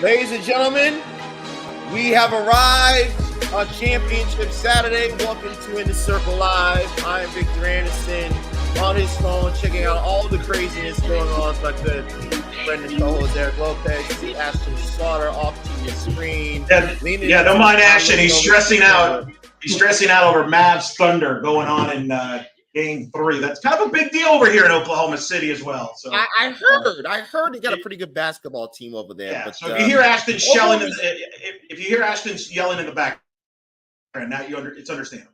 Ladies and gentlemen, we have arrived on Championship Saturday. Welcome to In the Circle Live. I am Victor Anderson on his phone, checking out all the craziness going on. So I could friend and co-host Eric Lopez. See Ashton Slaughter off to your screen. Yeah, don't mind Ashton. He's stressing out. He's stressing out over Mavs Thunder going on in Game 3. That's kind of a big deal over here in Oklahoma City as well. So I heard they got a pretty good basketball team over there. Yeah. But, so if you hear Ashton yelling, if you hear Ashton yelling in the background, now it's understandable.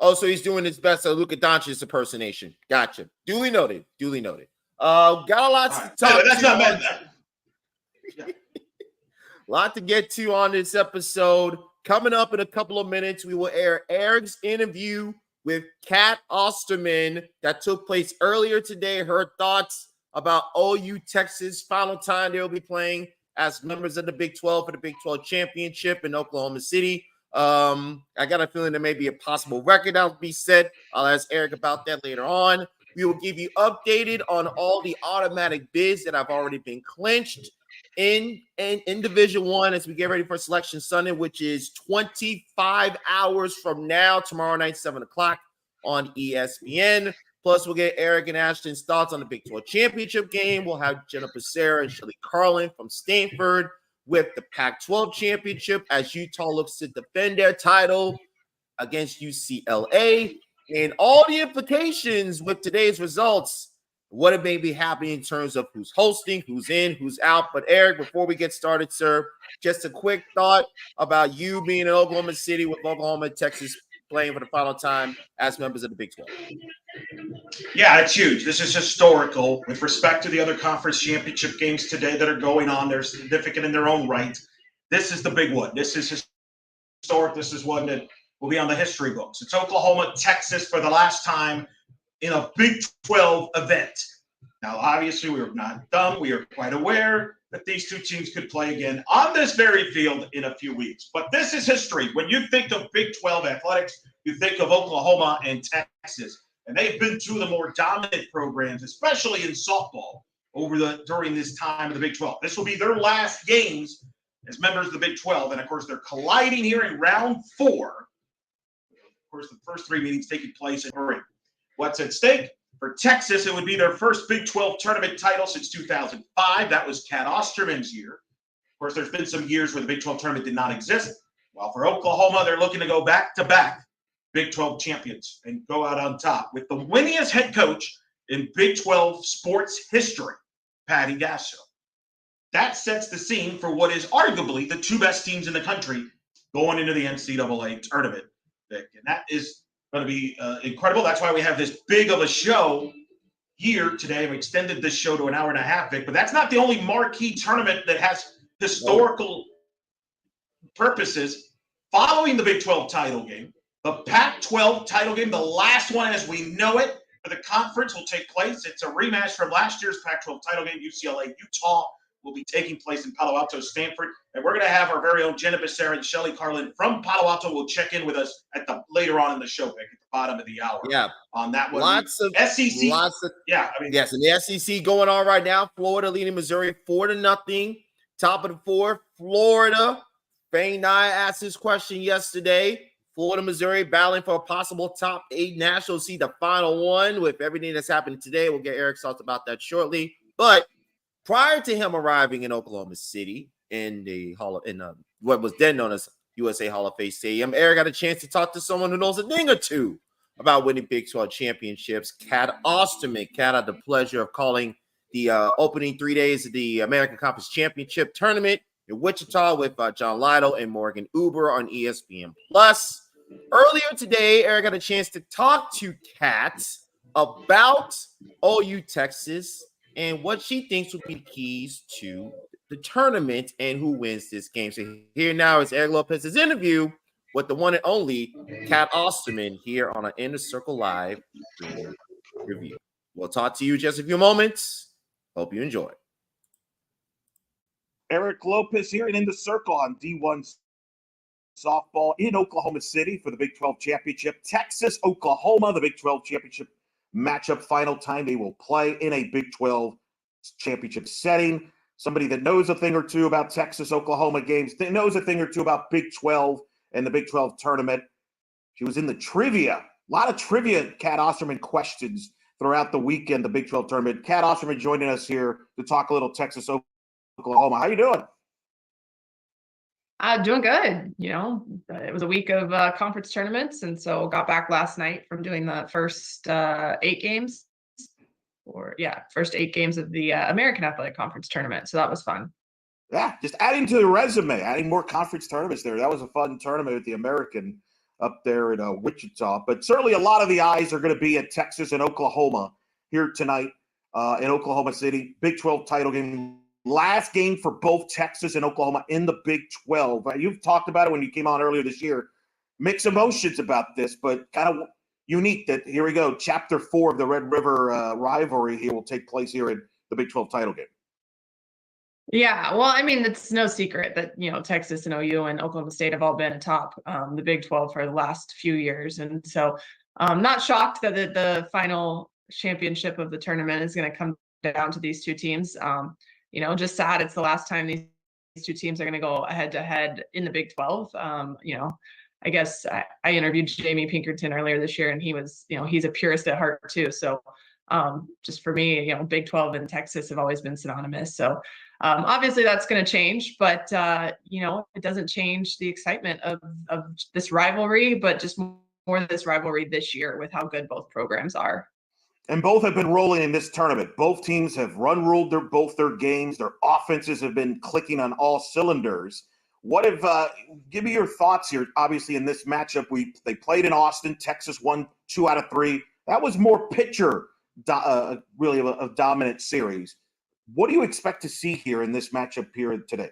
Oh, so he's doing his best at Luka Doncic's impersonation. Gotcha. Duly noted. Got a lot to talk. That's not bad. A lot to get to on this episode. Coming up in a couple of minutes, we will air Eric's interview with Kat Osterman that took place earlier today. Her thoughts about OU Texas, final time they'll be playing as members of the Big 12 for the Big 12 championship in Oklahoma City. I got a feeling there may be a possible record that will be set. I'll ask Eric about that later on. We will give you updated on all the automatic bids that have already been clinched in Division One as we get ready for Selection Sunday, which is 25 hours from now, tomorrow night, 7 o'clock on ESPN. Plus, we'll get Eric and Ashton's thoughts on the Big 12 championship game. We'll have Jennifer Sarah and Shelly Carlin from Stanford with the Pac-12 championship as Utah looks to defend their title against UCLA, and all the implications with today's results, what it may be happening in terms of who's hosting, who's in, who's out. But Eric, before we get started, sir, just a quick thought about you being in Oklahoma City with Oklahoma and Texas playing for the final time as members of the Big 12. Yeah, it's huge. This is historical with respect to the other conference championship games today that are going on. They're significant in their own right. This is the big one. This is historic. This is one that will be on the history books. It's Oklahoma, Texas for the last time in a Big 12 event. Now, obviously, we are not dumb. We are quite aware that these two teams could play again on this very field in a few weeks. But this is history. When you think of Big 12 athletics, you think of Oklahoma and Texas. And they've been two of the more dominant programs, especially in softball, during this time of the Big 12. This will be their last games as members of the Big 12. And, of course, they're colliding here in round 4. Of course, the first 3 meetings taking place in Hurry. What's at stake? For Texas, it would be their first Big 12 tournament title since 2005. That was Kat Osterman's year. Of course, there's been some years where the Big 12 tournament did not exist. While for Oklahoma, they're looking to go back-to-back Big 12 champions and go out on top with the winningest head coach in Big 12 sports history, Patty Gasso. That sets the scene for what is arguably the 2 best teams in the country going into the NCAA tournament, Vic. And that is going to be incredible. That's why we have this big of a show here today. We extended this show to an hour and a half, Vic. But that's not the only marquee tournament that has historical purposes following the Big 12 title game. The Pac-12 title game, the last one as we know it for the conference, will take place. It's a rematch from last year's Pac-12 title game. UCLA, Utah will be taking place in Palo Alto, Stanford. And we're going to have our very own Jennifer Sarah and Shelly Carlin from Palo Alto will check in with us later on in the show, Vic, at the bottom of the hour. Yeah. On that one. Lots of SEC. Yes, and the SEC going on right now. Florida leading Missouri 4-0. Top of the 4th, Florida. Fane Nye asked this question yesterday. Florida, Missouri battling for a possible top 8 national seed, the final one. With everything that's happening today, we'll get Eric's thoughts about that shortly. But prior to him arriving in Oklahoma City in the what was then known as USA Hall of Fame Stadium, Eric got a chance to talk to someone who knows a thing or two about winning Big 12 championships. Kat Osterman. Kat had the pleasure of calling the opening 3 days of the American Conference Championship tournament in Wichita with John Lytle and Morgan Uber on ESPN+. Earlier today, Eric got a chance to talk to Kat about OU Texas and what she thinks would be keys to the tournament and who wins this game. So here now is Eric Lopez's interview with the one and only Kat Osterman here on an Inner Circle Live review. We'll talk to you in just a few moments. Hope you enjoy. Eric Lopez here and in the circle on D1 softball in Oklahoma City for the Big 12 championship. Texas, Oklahoma, the Big 12 championship matchup final time. They will play in a Big 12 championship setting. somebody that knows a thing or two about Texas-Oklahoma games, that knows a thing or two about Big 12 and the Big 12 tournament. She was in the trivia. A lot of trivia, Kat Osterman questions throughout the weekend, the Big 12 tournament. Kat Osterman joining us here to talk a little Texas-Oklahoma. How you doing? Doing good. It was a week of conference tournaments, and so got back last night from doing the first 8 games, first 8 games of the American Athletic Conference tournament. So that was fun. Yeah, just adding to the resume, adding more conference tournaments there. That was a fun tournament with the American up there in Wichita. But certainly a lot of the eyes are going to be at Texas and Oklahoma here tonight in Oklahoma City. Big 12 title game. Last game for both Texas and Oklahoma in the Big 12. You've talked about it when you came on earlier this year. Mixed emotions about this, but kind of unique that here we go. Chapter 4 of the Red River rivalry here will take place here in the Big 12 title game. Yeah, well, I mean, it's no secret that, Texas and OU and Oklahoma State have all been atop the Big 12 for the last few years. And so I'm not shocked that the championship of the tournament is going to come down to these two teams. Just sad it's the last time these two teams are going to go head-to-head in the Big 12. I guess I interviewed Jamie Pinkerton earlier this year, and he was, he's a purist at heart too. So just for me, Big 12 and Texas have always been synonymous. So obviously that's going to change, but it doesn't change the excitement of this rivalry, but just more this rivalry this year with how good both programs are. And both have been rolling in this tournament. Both teams have ruled both their games. Their offenses have been clicking on all cylinders. Give me your thoughts here. Obviously, in this matchup, they played in Austin. Texas won 2 out of 3. That was more pitcher, really of a dominant series. What do you expect to see here in this matchup here today?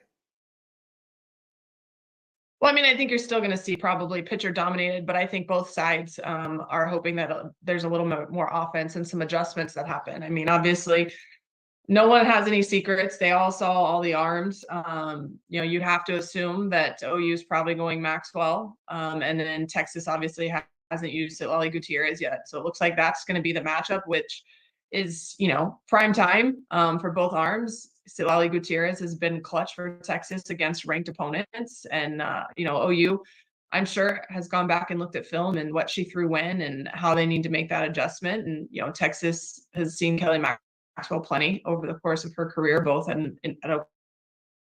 Well, I mean, I think you're still going to see probably pitcher dominated, but I think both sides are hoping that there's a little more offense and some adjustments that happen. I mean, obviously, no one has any secrets. They all saw all the arms. You'd have to assume that OU is probably going Maxwell, and then Texas obviously hasn't used Lali Gutierrez yet. So it looks like that's going to be the matchup, which is, prime time for both arms. Lali Gutierrez has been clutch for Texas against ranked opponents. And, OU, I'm sure, has gone back and looked at film and what she threw when and how they need to make that adjustment. And, Texas has seen Kelly Maxwell plenty over the course of her career, both at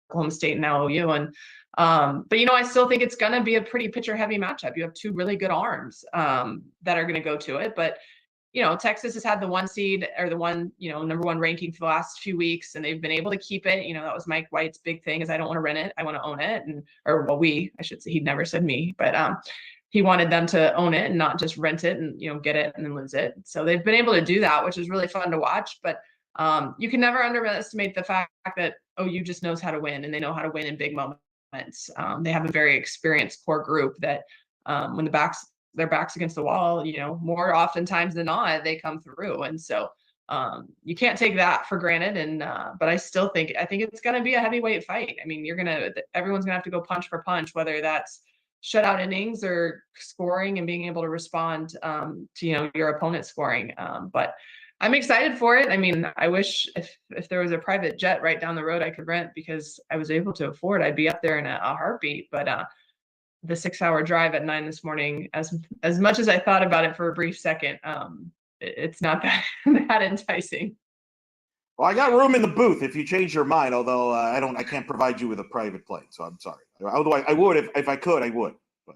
Oklahoma State and now OU. And, but, I still think it's going to be a pretty pitcher-heavy matchup. You have 2 really good arms that are going to go to it. But Texas has had the 1 seed or the number 1 ranking for the last few weeks, and they've been able to keep it. That was Mike White's big thing is I don't want to rent it. I want to own it. I should say, he never said me, but he wanted them to own it and not just rent it and, get it and then lose it. So they've been able to do that, which is really fun to watch. But you can never underestimate the fact that OU just knows how to win, and they know how to win in big moments. They have a very experienced core group that when their backs against the wall, more oftentimes than not, they come through. And so you can't take that for granted. And but I think it's going to be a heavyweight fight. I mean, everyone's going to have to go punch for punch, whether that's shutout innings or scoring and being able to respond to, your opponent scoring. But I'm excited for it. I mean, I wish if there was a private jet right down the road I could rent because I was able to afford, I'd be up there in a heartbeat. But the 6-hour drive at 9 this morning, as much as I thought about it for a brief second, it's not that enticing. Well, I got room in the booth if you change your mind, although I can't provide you with a private plane, so I'm sorry. Although I would if I could, I would. But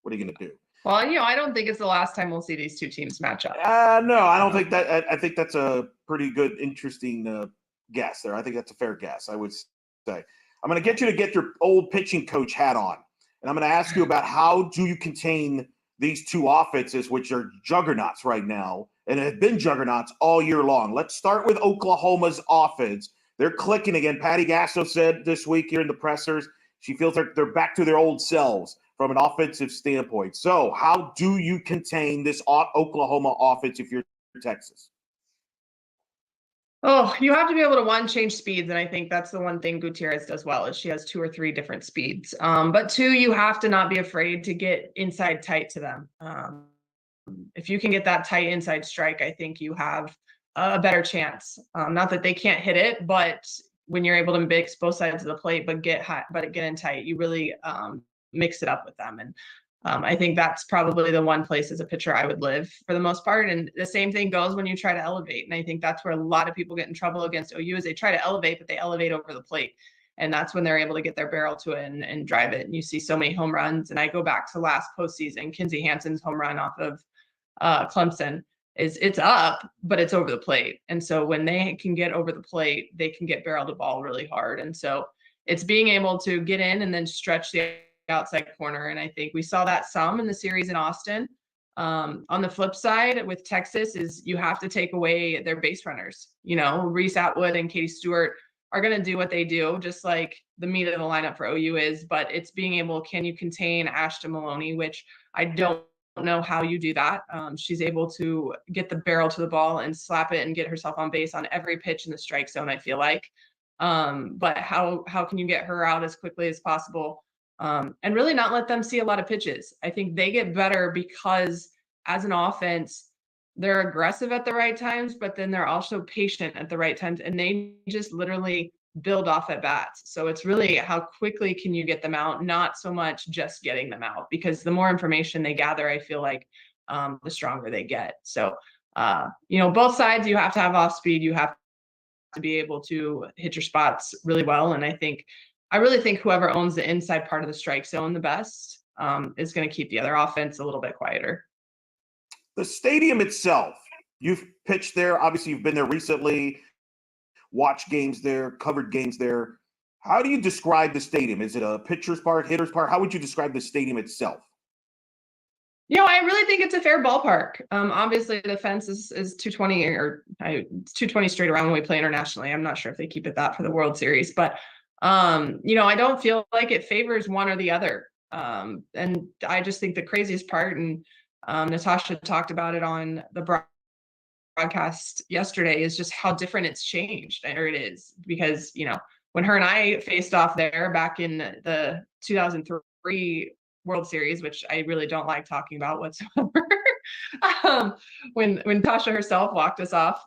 what are you going to do? Well, I don't think it's the last time we'll see these two teams match up. No, I don't think that. I think that's a pretty good, interesting guess there. I think that's a fair guess, I would say. I'm going to get you to get your old pitching coach hat on. And I'm going to ask you about how do you contain these 2 offenses, which are juggernauts right now, and have been juggernauts all year long. Let's start with Oklahoma's offense. They're clicking again. Patty Gasso said this week here in the pressers, she feels they're back to their old selves from an offensive standpoint. So how do you contain this Oklahoma offense if you're Texas? Oh, you have to be able to change speeds, and I think that's the one thing Gutierrez does well is she has 2 or 3 different speeds. But 2, you have to not be afraid to get inside tight to them. If you can get that tight inside strike, I think you have a better chance. Not that they can't hit it, but when you're able to mix both sides of the plate, but get in tight, you really mix it up with them. And I think that's probably the one place as a pitcher I would live for the most part. And the same thing goes when you try to elevate. And I think that's where a lot of people get in trouble against OU is they try to elevate, but they elevate over the plate. And that's when they're able to get their barrel to it and drive it. And you see so many home runs. And I go back to last postseason, Kinsey Hansen's home run off of Clemson it's up, but it's over the plate. And so when they can get over the plate, they can get barrel to ball really hard. And so it's being able to get in and then stretch the outside corner. And I think we saw that some in the series in Austin. On the flip side with Texas is you have to take away their base runners. You know, Reese Atwood and Katie Stewart are going to do what they do, just like the meat of the lineup for OU is, but it's being able, can you contain Ashton Maloney, which I don't know how you do that. She's able to get the barrel to the ball and slap it and get herself on base on every pitch in the strike zone, I feel like. But how can you get her out as quickly as possible? And really not let them see a lot of pitches. I think they get better because as an offense, they're aggressive at the right times, but then they're also patient at the right times. And they just literally build off at bats. So it's really how quickly can you get them out, not so much just getting them out, because the more information they gather, I feel like the stronger they get. So, you know, both sides, you have to have off speed. You have to be able to hit your spots really well. And I really think whoever owns the inside part of the strike zone the best is going to keep the other offense a little bit quieter. The stadium itself, you've pitched there. Obviously, you've been there recently, watched games there, covered games there. How do you describe the stadium? Is it a pitcher's park, hitter's park? How would you describe the stadium itself? You know, I really think it's a fair ballpark. Obviously, the fence is 220 it's 220 straight around when we play internationally. I'm not sure if they keep it that for the World Series, but you know, I don't feel like it favors one or the other. And I just think the craziest part, and Natasha talked about it on the broadcast yesterday, is just how different it's changed, or it is, because, you know, when her and I faced off there back in the 2003 World Series, which I really don't like talking about whatsoever, when Tasha herself walked us off,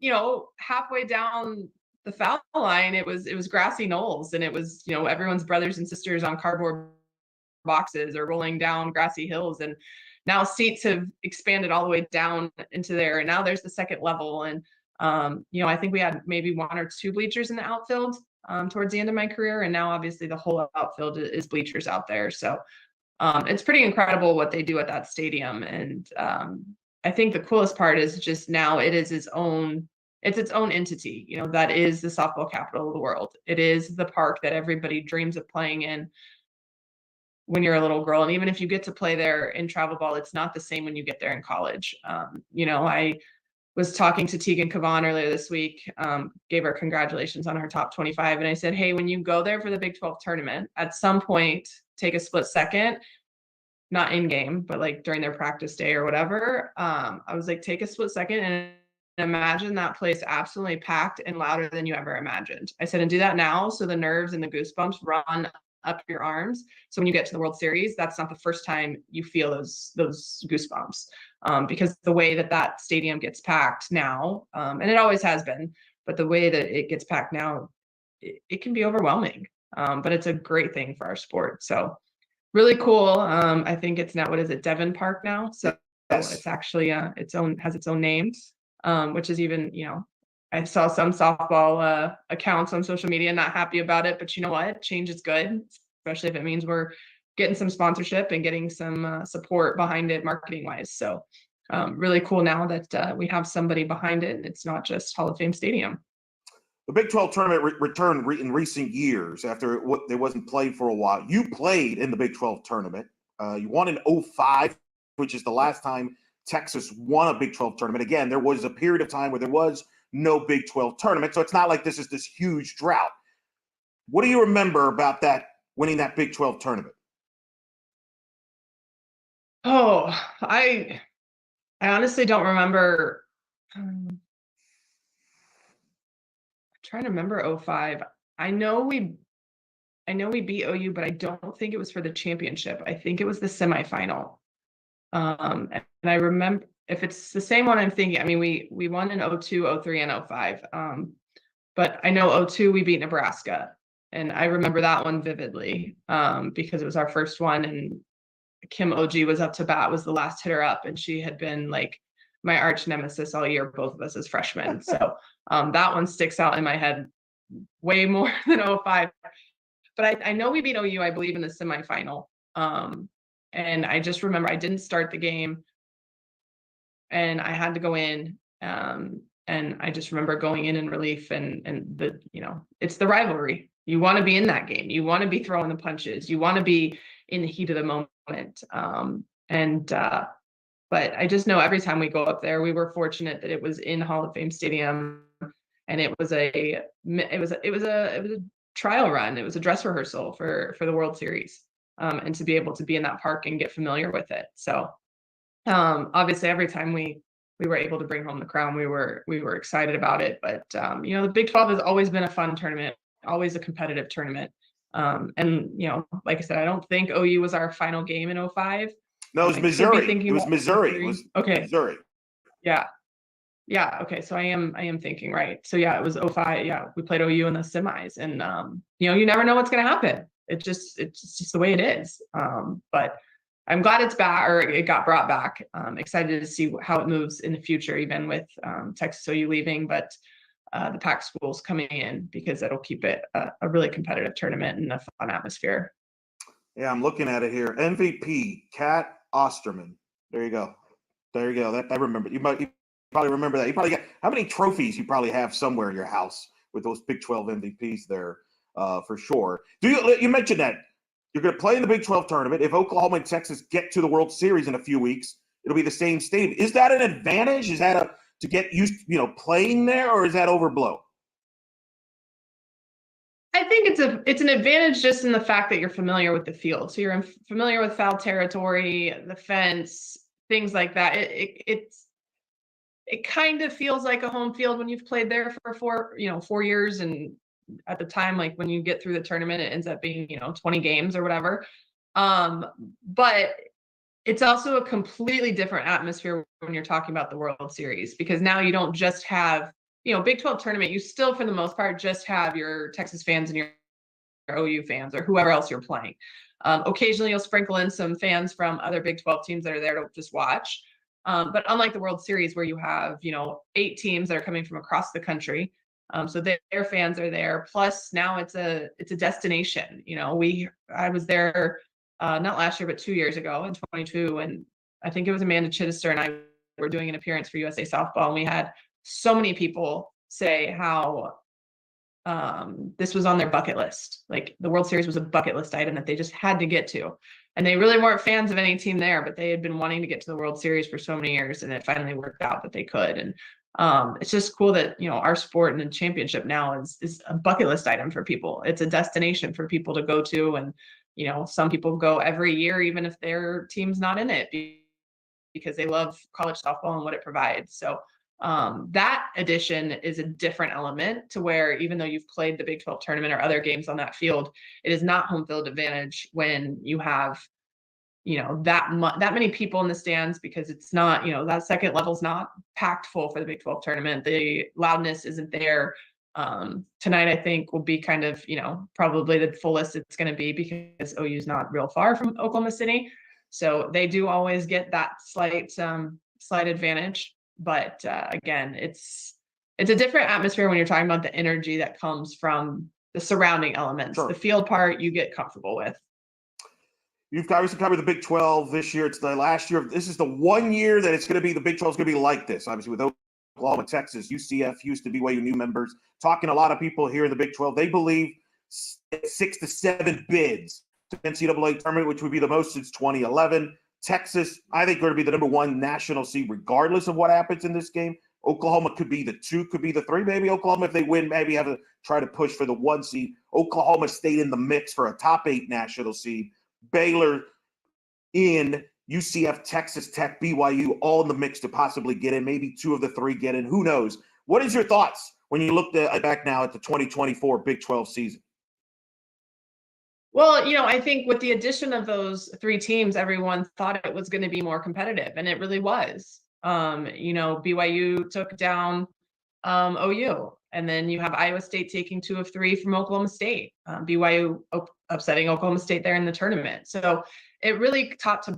you know, halfway down the foul line, it was grassy knolls, and it was, you know, everyone's brothers and sisters on cardboard boxes or rolling down grassy hills. And now seats have expanded all the way down into there, and now there's the second level. And you know, I think we had maybe one or two bleachers in the outfield towards the end of my career, and now obviously the whole outfield is bleachers out there. So it's pretty incredible what they do at that stadium. And I think the coolest part is just now it's its own entity. You know, that is the softball capital of the world. It is the park that everybody dreams of playing in when you're a little girl. And even if you get to play there in travel ball, it's not the same when you get there in college. You know, I was talking to Tegan Kavan earlier this week, gave her congratulations on her top 25. And I said, hey, when you go there for the Big 12 tournament, at some point, take a split second, not in game, but like during their practice day or whatever. I was like, take a split second and imagine that place absolutely packed and louder than you ever imagined. I said, and do that now, so the nerves and the goosebumps run up your arms. So when you get to the World Series, that's not the first time you feel those goosebumps, because the way that stadium gets packed now, and it always has been, but the way that it gets packed now, it can be overwhelming. But it's a great thing for our sport. So really cool. I think it's now, what is it, Devon Park now? So yes. It's actually has its own name, which is even, you know, I saw some softball accounts on social media not happy about it, but you know what? Change is good, especially if it means we're getting some sponsorship and getting some support behind it marketing wise. So really cool now that we have somebody behind it, and it's not just Hall of Fame Stadium. The Big 12 tournament returned in recent years after it wasn't played for a while. You played in the Big 12 tournament. You won in 2005, which is the last time Texas won a Big 12 tournament. Again, there was a period of time where there was no Big 12 tournament, so it's not like this is this huge drought. What do you remember about that, winning that Big 12 tournament? Oh, I honestly don't remember. I'm trying to remember 2005. I know we beat OU, but I don't think it was for the championship. I think it was the semifinal. And I remember, if it's the same one I'm thinking, I mean, we won in 2002, 2003, and 2005. But I know 02 we beat Nebraska, and I remember that one vividly because it was our first one, and Kim OG was up to bat, was the last hitter up, and she had been like my arch nemesis all year, both of us as freshmen. So that one sticks out in my head way more than 05. But I know we beat OU, I believe, in the semifinal. And I just remember I didn't start the game and I had to go in. And I just remember going in relief, and the, it's the rivalry. You want to be in that game. You want to be throwing the punches. You want to be in the heat of the moment. But I just know every time we go up there, we were fortunate that it was in Hall of Fame Stadium, and it was a trial run. It was a dress rehearsal for the World Series, and to be able to be in that park and get familiar with it. So obviously, every time we were able to bring home the crown, we were excited about it. But the Big 12 has always been a fun tournament, always a competitive tournament. And like I said, I don't think OU was our final game in 05. No, it was Missouri. It was Missouri. Missouri. It was okay. Missouri. Yeah. Okay. So I am thinking right. So yeah, it was 05. Yeah, we played OU in the semis, and you never know what's going to happen. It's just the way it is. But I'm glad it's back, or it got brought back. Excited to see how it moves in the future, even with Texas OU leaving, but the Pac schools coming in, because it'll keep it a really competitive tournament and a fun atmosphere. Yeah, I'm looking at it here. MVP, Kat Osterman. There you go. That I remember. You probably remember that. You probably got how many trophies you probably have somewhere in your house with those Big 12 MVPs there, for sure. You mentioned that you're going to play in the Big 12 tournament. If Oklahoma and Texas get to the World Series in a few weeks, it'll be the same stadium. Is that an advantage? Is that to get used, playing there, or is that overblown? I think it's an advantage just in the fact that you're familiar with the field. So you're familiar with foul territory, the fence, things like that. It kind of feels like a home field when you've played there for 4 years, and at the time, like when you get through the tournament, it ends up being 20 games or whatever. But it's also a completely different atmosphere when you're talking about the World Series, because now you don't just have Big 12 tournament, you still, for the most part, just have your Texas fans and your OU fans or whoever else you're playing. Occasionally, you'll sprinkle in some fans from other Big 12 teams that are there to just watch. But unlike the World Series, where you have 8 teams that are coming from across the country, so their fans are there. Plus, now it's a destination. I was there not last year, but 2 years ago in 22, and I think it was Amanda Chittister and I were doing an appearance for USA Softball, and we had so many people say how this was on their bucket list. Like the World Series was a bucket list item that they just had to get to. And they really weren't fans of any team there, but they had been wanting to get to the World Series for so many years, and it finally worked out that they could. And it's just cool that, our sport and the championship now is a bucket list item for people. It's a destination for people to go to. And, some people go every year, even if their team's not in it, because they love college softball and what it provides. So that addition is a different element, to where even though you've played the Big 12 tournament or other games on that field, it is not home field advantage when you have, that many people in the stands, because it's not, that second level is not packed full for the Big 12 tournament. The loudness isn't there. Tonight, I think, will be kind of, probably the fullest it's going to be, because OU is not real far from Oklahoma City. So they do always get that slight advantage. But again, it's a different atmosphere when you're talking about the energy that comes from the surrounding elements. Sure. The field part you get comfortable with. You've obviously covered the Big 12 this year. It's the last year. This is the 1 year that it's going to be, the Big 12 is going to be like this. Obviously, with Oklahoma, Texas, UCF, Houston, BYU, new members. Talking to a lot of people here in the Big 12, they believe 6 to 7 bids to NCAA tournament, which would be the most since 2011. Texas, I think, going to be the number 1 national seed, regardless of what happens in this game. Oklahoma could be the 2, could be the 3. Maybe Oklahoma, if they win, maybe have to try to push for the 1 seed. Oklahoma stayed in the mix for a top 8 national seed. Baylor in, UCF, Texas Tech, BYU, all in the mix to possibly get in. Maybe 2 of the 3 get in. Who knows? What is your thoughts when you look back now at the 2024 Big 12 season? Well, I think with the addition of those 3 teams, everyone thought it was going to be more competitive, and it really was. BYU took down OU. And then you have Iowa State taking 2 of 3 from Oklahoma State. BYU upsetting Oklahoma State there in the tournament. So it really top to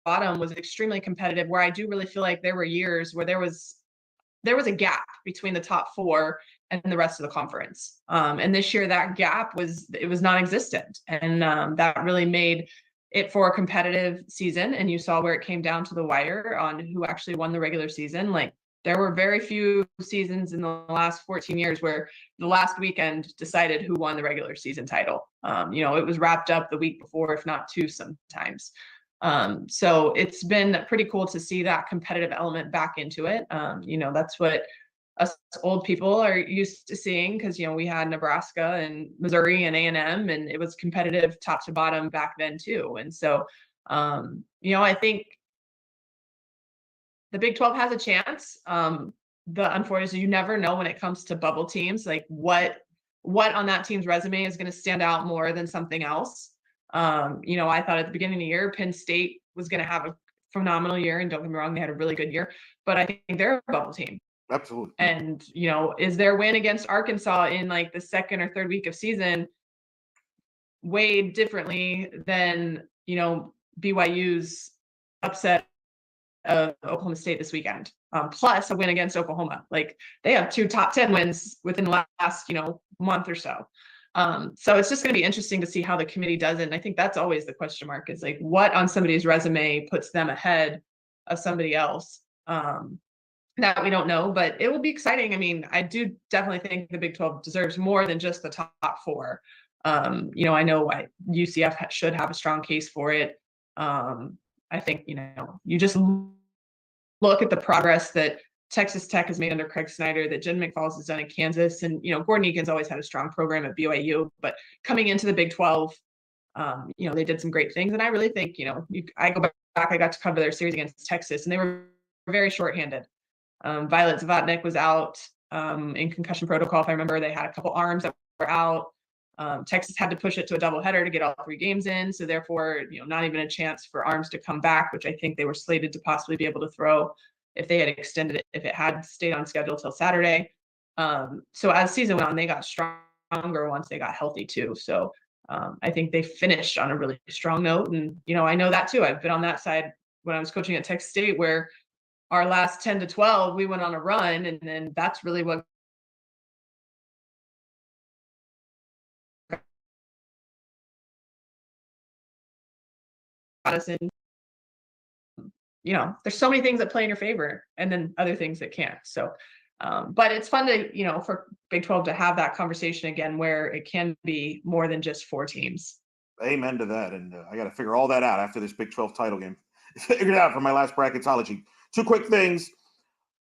bottom was extremely competitive, where I do really feel like there were years where there was a gap between the top 4 and the rest of the conference. And this year that gap was non-existent. And that really made it for a competitive season. And you saw where it came down to the wire on who actually won the regular season. Like, there were very few seasons in the last 14 years where the last weekend decided who won the regular season title. It was wrapped up the week before, if not 2 sometimes. So it's been pretty cool to see that competitive element back into it. That's what us old people are used to seeing, because we had Nebraska and Missouri and A&M, and it was competitive top to bottom back then too. And so I think the Big 12 has a chance. The unfortunately, you never know when it comes to bubble teams, like what on that team's resume is going to stand out more than something else. I thought at the beginning of the year, Penn State was going to have a phenomenal year, and don't get me wrong, they had a really good year, but I think they're a bubble team. Absolutely. And, is their win against Arkansas in like the second or third week of season weighed differently than, BYU's upset of Oklahoma State this weekend, plus a win against Oklahoma? Like, they have 2 top 10 wins within the last, month or so. So it's just going to be interesting to see how the committee does it. And I think that's always the question mark, is like, what on somebody's resume puts them ahead of somebody else, that we don't know, but it will be exciting. I mean, I do definitely think the Big 12 deserves more than just the top 4. I know UCF should have a strong case for it. I think, you just look at the progress that Texas Tech has made under Craig Snyder, that Jen McFalls has done in Kansas. And, Gordon Egan's always had a strong program at BYU, but coming into the Big 12, they did some great things. And I really think, I go back, I got to cover their series against Texas, and they were very shorthanded. Violet Zavatnik was out in concussion protocol. If I remember, they had a couple arms that were out. Texas had to push it to a doubleheader to get all 3 games in. So therefore, not even a chance for arms to come back, which I think they were slated to possibly be able to throw if they had extended it, if it had stayed on schedule till Saturday. So as season went on, they got stronger once they got healthy too. So I think they finished on a really strong note. And, I know that too. I've been on that side when I was coaching at Texas State, where our last 10 to 12, we went on a run, and then that's really what got us in. There's so many things that play in your favor, and then other things that can't. So, but it's fun to, for Big 12 to have that conversation again, where it can be more than just 4 teams. Amen to that. And I got to figure all that out after this Big 12 title game. Figured it out for my last bracketology. 2 quick things.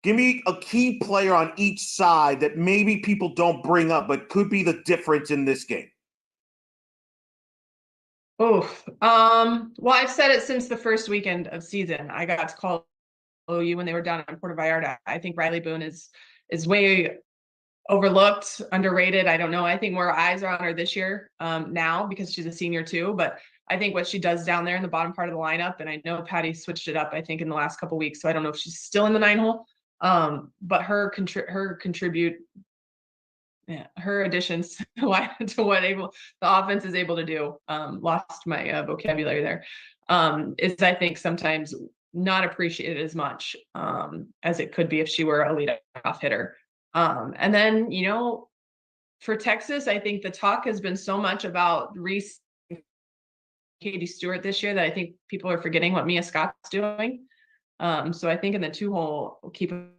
Give me a key player on each side that maybe people don't bring up, but could be the difference in this game. Well, I've said it since the first weekend of season. I got to call OU when they were down in Puerto Vallarta. I think Riley Boone is way overlooked, underrated. I don't know. I think more eyes are on her this year now, because she's a senior too. But I think what she does down there in the bottom part of the lineup, and I know Patty switched it up, I think, in the last couple of weeks. So I don't know if she's still in the 9 hole. But her additions to what the offense is able to do, lost my vocabulary there, is, I think, sometimes not appreciated as much as it could be if she were a leadoff hitter. And then, for Texas, I think the talk has been so much about Reese and Katie Stewart this year that I think people are forgetting what Mia Scott's doing. So I think in the 2 hole, we'll keep an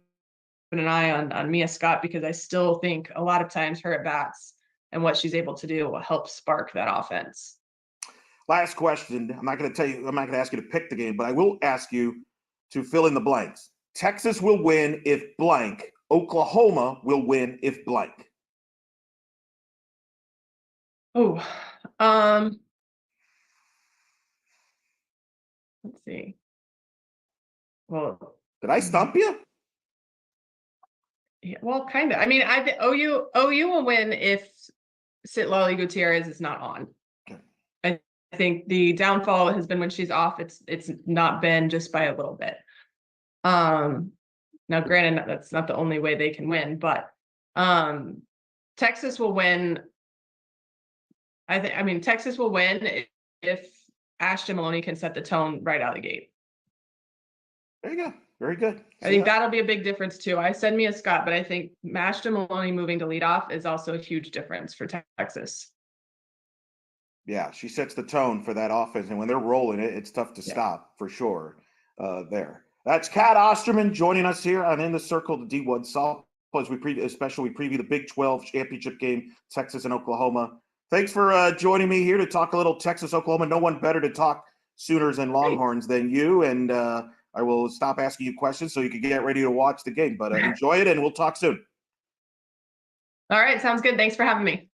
eye on Mia Scott, because I still think a lot of times her at bats and what she's able to do will help spark that offense. Last question. I'm not going to ask you to pick the game, but I will ask you to fill in the blanks. Texas will win if blank. Oklahoma will win if blank. Oh, let's see. Well, did I stump you? Yeah, well, kind of. I mean, I think OU will win if Citlali Gutierrez is not on. Okay. I think the downfall has been when she's off. It's not been just by a little bit. Now, granted, that's not the only way they can win, but Texas will win. Texas will win if Ashton Maloney can set the tone right out of the gate. There you go. Very good. I think that'll be a big difference too. I said Mia Scott, but I think Ashton Maloney moving to lead off is also a huge difference for Texas. Yeah, she sets the tone for that offense, and when they're rolling it, it's tough to stop for sure. There. That's Kat Osterman joining us here on In the Circle, the D1 Softball, as we preview the Big 12 championship game, Texas and Oklahoma. Thanks for joining me here to talk a little Texas, Oklahoma. No one better to talk Sooners and Longhorns than you, and I will stop asking you questions so you can get ready to watch the game. But enjoy it, and we'll talk soon. All right, sounds good. Thanks for having me.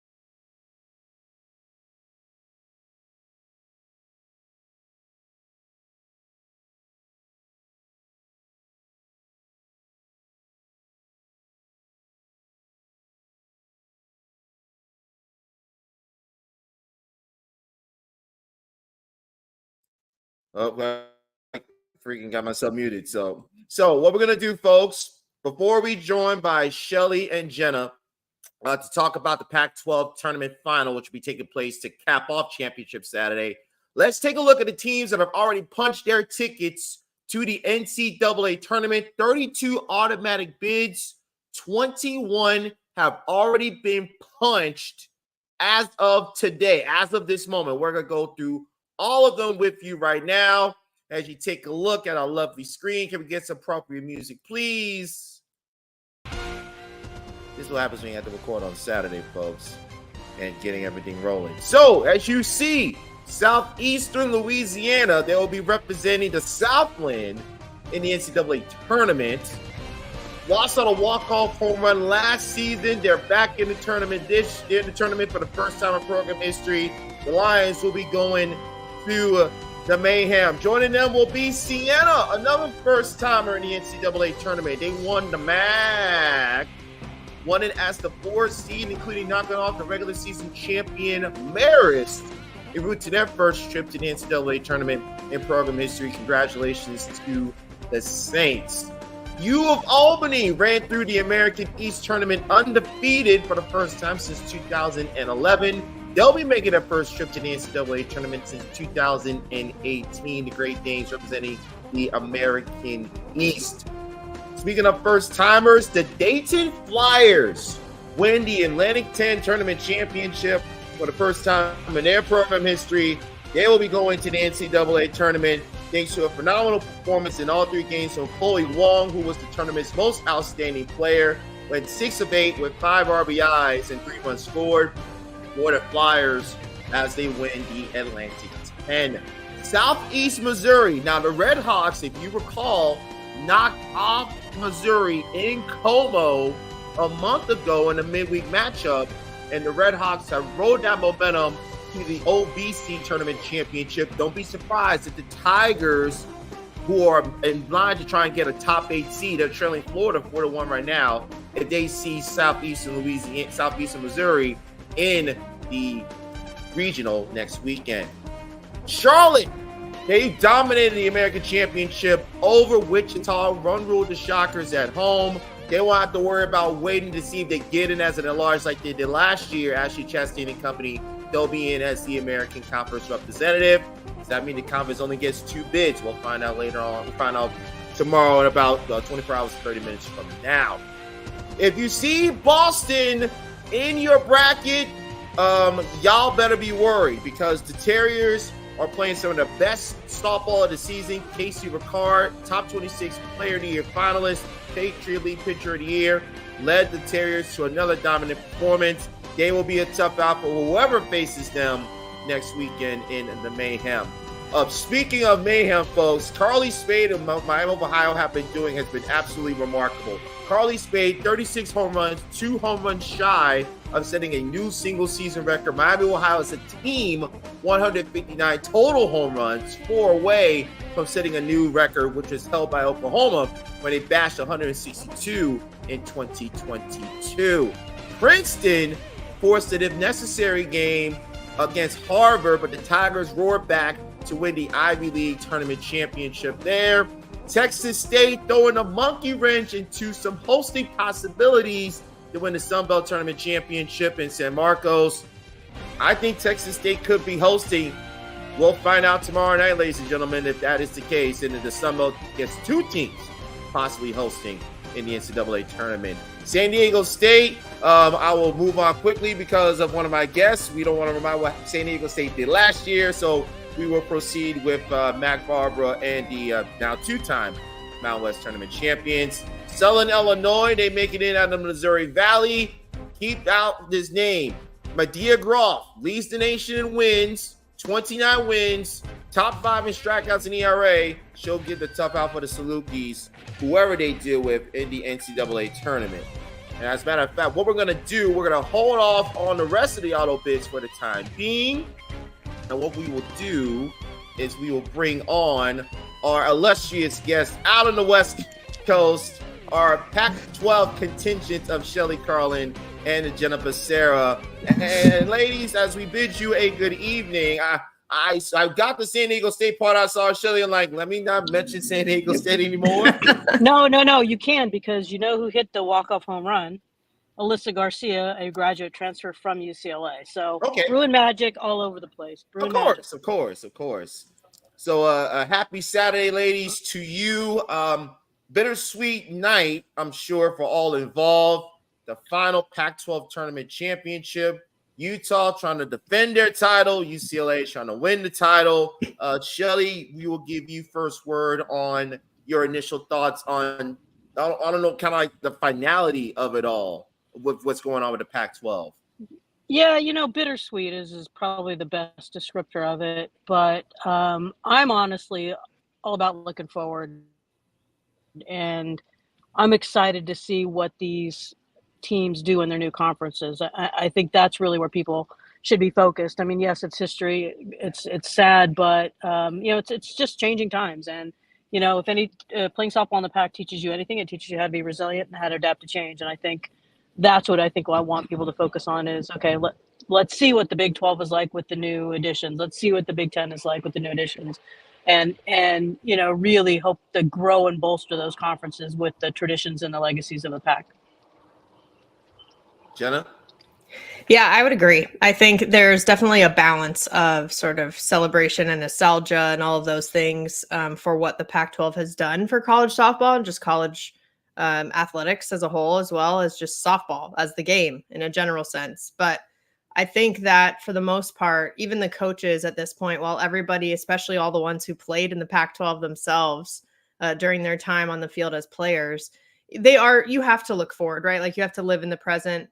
Oh, freaking got myself muted. So what we're gonna do, folks, before we join by Shelly and Jenna to talk about the Pac-12 tournament final, which will be taking place to cap off Championship Saturday, let's take a look at the teams that have already punched their tickets to the NCAA tournament. 32 automatic bids, 21 have already been punched as of today. As of this moment, we're gonna go through all of them with you right now as you take a look at our lovely screen. Can we get some appropriate music, please? This is what happens when you have to record on Saturday, folks, and getting everything rolling. So, as you see, Southeastern Louisiana, they will be representing the Southland in the NCAA tournament. Lost on a walk-off home run last season. They're back in the tournament. They're in the tournament for the first time in program history. The Lions will be going to the Mayhem. Joining them will be Siena, another first-timer in the NCAA tournament. They won the MAC, won it as the 4th seed, including knocking off the regular season champion Marist en route to their first trip to the NCAA tournament in program history. Congratulations to the Saints. U of Albany ran through the American East tournament undefeated for the first time since 2011. They'll be making their first trip to the NCAA tournament since 2018. The Great Danes representing the American East. Speaking of first-timers, the Dayton Flyers win the Atlantic 10 Tournament Championship for the first time in their program history. They will be going to the NCAA tournament thanks to a phenomenal performance in all 3 games from Chloe Wong, who was the tournament's most outstanding player, went 6 of 8 with 5 RBIs and 3 runs scored for the Flyers as they win the Atlantic 10. Southeast Missouri. Now, the Red Hawks, if you recall, knocked off Missouri in Como a month ago in a midweek matchup, and the Red Hawks have rode that momentum to the OVC Tournament Championship. Don't be surprised if the Tigers, who are in line to try and get a top 8 seed, they're trailing Florida 4-1 right now, if they see Southeastern Missouri in the regional next weekend. Charlotte, they dominated the American Championship over Wichita, run-ruled the Shockers at home. They won't have to worry about waiting to see if they get in as an at-large like they did last year. Ashley Chastain and company, they'll be in as the American Conference representative. Does that mean the conference only gets 2 bids? We'll find out later on. We'll find out tomorrow in about 24 hours, 30 minutes from now. If you see Boston in your bracket, y'all better be worried because the Terriers are playing some of the best softball of the season. Casey Ricard, top 26 Player of the Year finalist, Patriot League Pitcher of the Year, led the Terriers to another dominant performance. They will be a tough out for whoever faces them next weekend in the Mayhem. Speaking of Mayhem, folks, Carly Spade of Miami, Ohio has been absolutely remarkable. Carly Spade, 36 home runs, 2 home runs shy of setting a new single-season record. Miami, Ohio is a team, 159 total home runs, 4 away from setting a new record, which was held by Oklahoma when they bashed 162 in 2022. Princeton forced an if-necessary game against Harvard, but the Tigers roared back to win the Ivy League tournament championship there. Texas State throwing a monkey wrench into some hosting possibilities to win the Sun Belt Tournament Championship in San Marcos. I think Texas State could be hosting. We'll find out tomorrow night, ladies and gentlemen, if that is the case, and if the Sun Belt gets 2 teams possibly hosting in the NCAA tournament. San Diego State, I will move on quickly because of one of my guests. We don't want to remind what San Diego State did last year, so we will proceed with Mac Barbara and the now 2-time Mountain West Tournament champions. Southern Illinois, they make it in out of the Missouri Valley. Keep out this name. Medea Groff leads the nation in wins, 29 wins, top 5 in strikeouts and ERA. She'll give the tough out for the Salukis, whoever they deal with in the NCAA tournament. And as a matter of fact, what we're going to do, we're going to hold off on the rest of the auto bids for the time being. And what we will do is we will bring on our illustrious guest out on the West Coast, our Pac-12 contingent of Shelly Carlin and Jenna Becerra. And ladies, as we bid you a good evening, I got the San Diego State part. I saw Shelly. I'm like, let me not mention San Diego State anymore. No, you can, because you know who hit the walk-off home run? Alyssa Garcia, a graduate transfer from UCLA. So Okay. Bruin Magic all over the place. Bruin Magic. Of course. So a happy Saturday, ladies, to you. Bittersweet night, I'm sure, for all involved. The final Pac-12 tournament championship. Utah trying to defend their title. UCLA trying to win the title. Shelly, we will give you first word on your initial thoughts on, I don't know, kind of like the finality of it all with what's going on with the Pac-12. Yeah, bittersweet is probably the best descriptor of it. But I'm honestly all about looking forward. And I'm excited to see what these teams do in their new conferences. I think that's really where people should be focused. I mean, yes, it's history. It's sad, but it's just changing times. And if playing softball in the Pac teaches you anything, it teaches you how to be resilient and how to adapt to change. And I think that's what I want people to focus on is, okay, let's see what the Big 12 is like with the new additions. Let's see what the Big 10 is like with the new additions. And really hope to grow and bolster those conferences with the traditions and the legacies of the Pac. Jenna? Yeah, I would agree. I think there's definitely a balance of sort of celebration and nostalgia and all of those things for what the Pac-12 has done for college softball and just college athletics as a whole, as well as just softball as the game in a general sense. But I think that for the most part, even the coaches at this point, while everybody, especially all the ones who played in the Pac-12 themselves during their time on the field as players, you have to look forward, right? Like you have to live in the present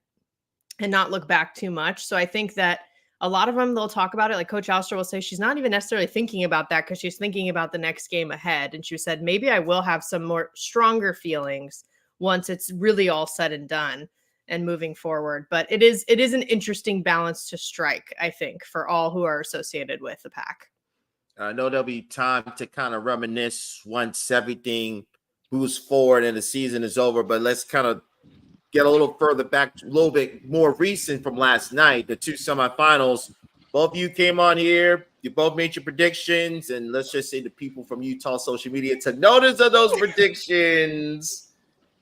and not look back too much. So I think that a lot of them, they'll talk about it. Like Coach Alster will say, she's not even necessarily thinking about that because she's thinking about the next game ahead. And she said, maybe I will have some more stronger feelings once it's really all said and done and moving forward. But it is an interesting balance to strike, I think, for all who are associated with the Pac. I know there'll be time to kind of reminisce once everything moves forward and the season is over, but let's kind of get a little further back, a little bit more recent from last night, the 2 semifinals. Both of you came on here. You both made your predictions, and let's just say the people from Utah social media took notice of those predictions.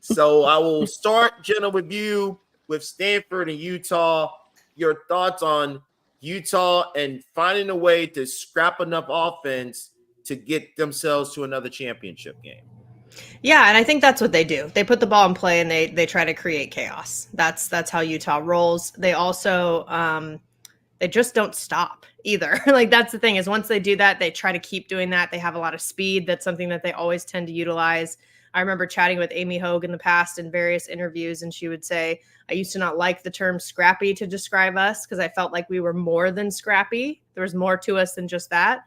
So I will start, Jenna, with you, with Stanford and Utah. Your thoughts on Utah and finding a way to scrap enough offense to get themselves to another championship game. Yeah, and I think that's what they do. They put the ball in play and they try to create chaos. That's how Utah rolls. They also they just don't stop either. Like that's the thing is once they do that, they try to keep doing that. They have a lot of speed. That's something that they always tend to utilize. I remember chatting with Amy Hogue in the past in various interviews, and she would say, I used to not like the term scrappy to describe us because I felt like we were more than scrappy. There was more to us than just that.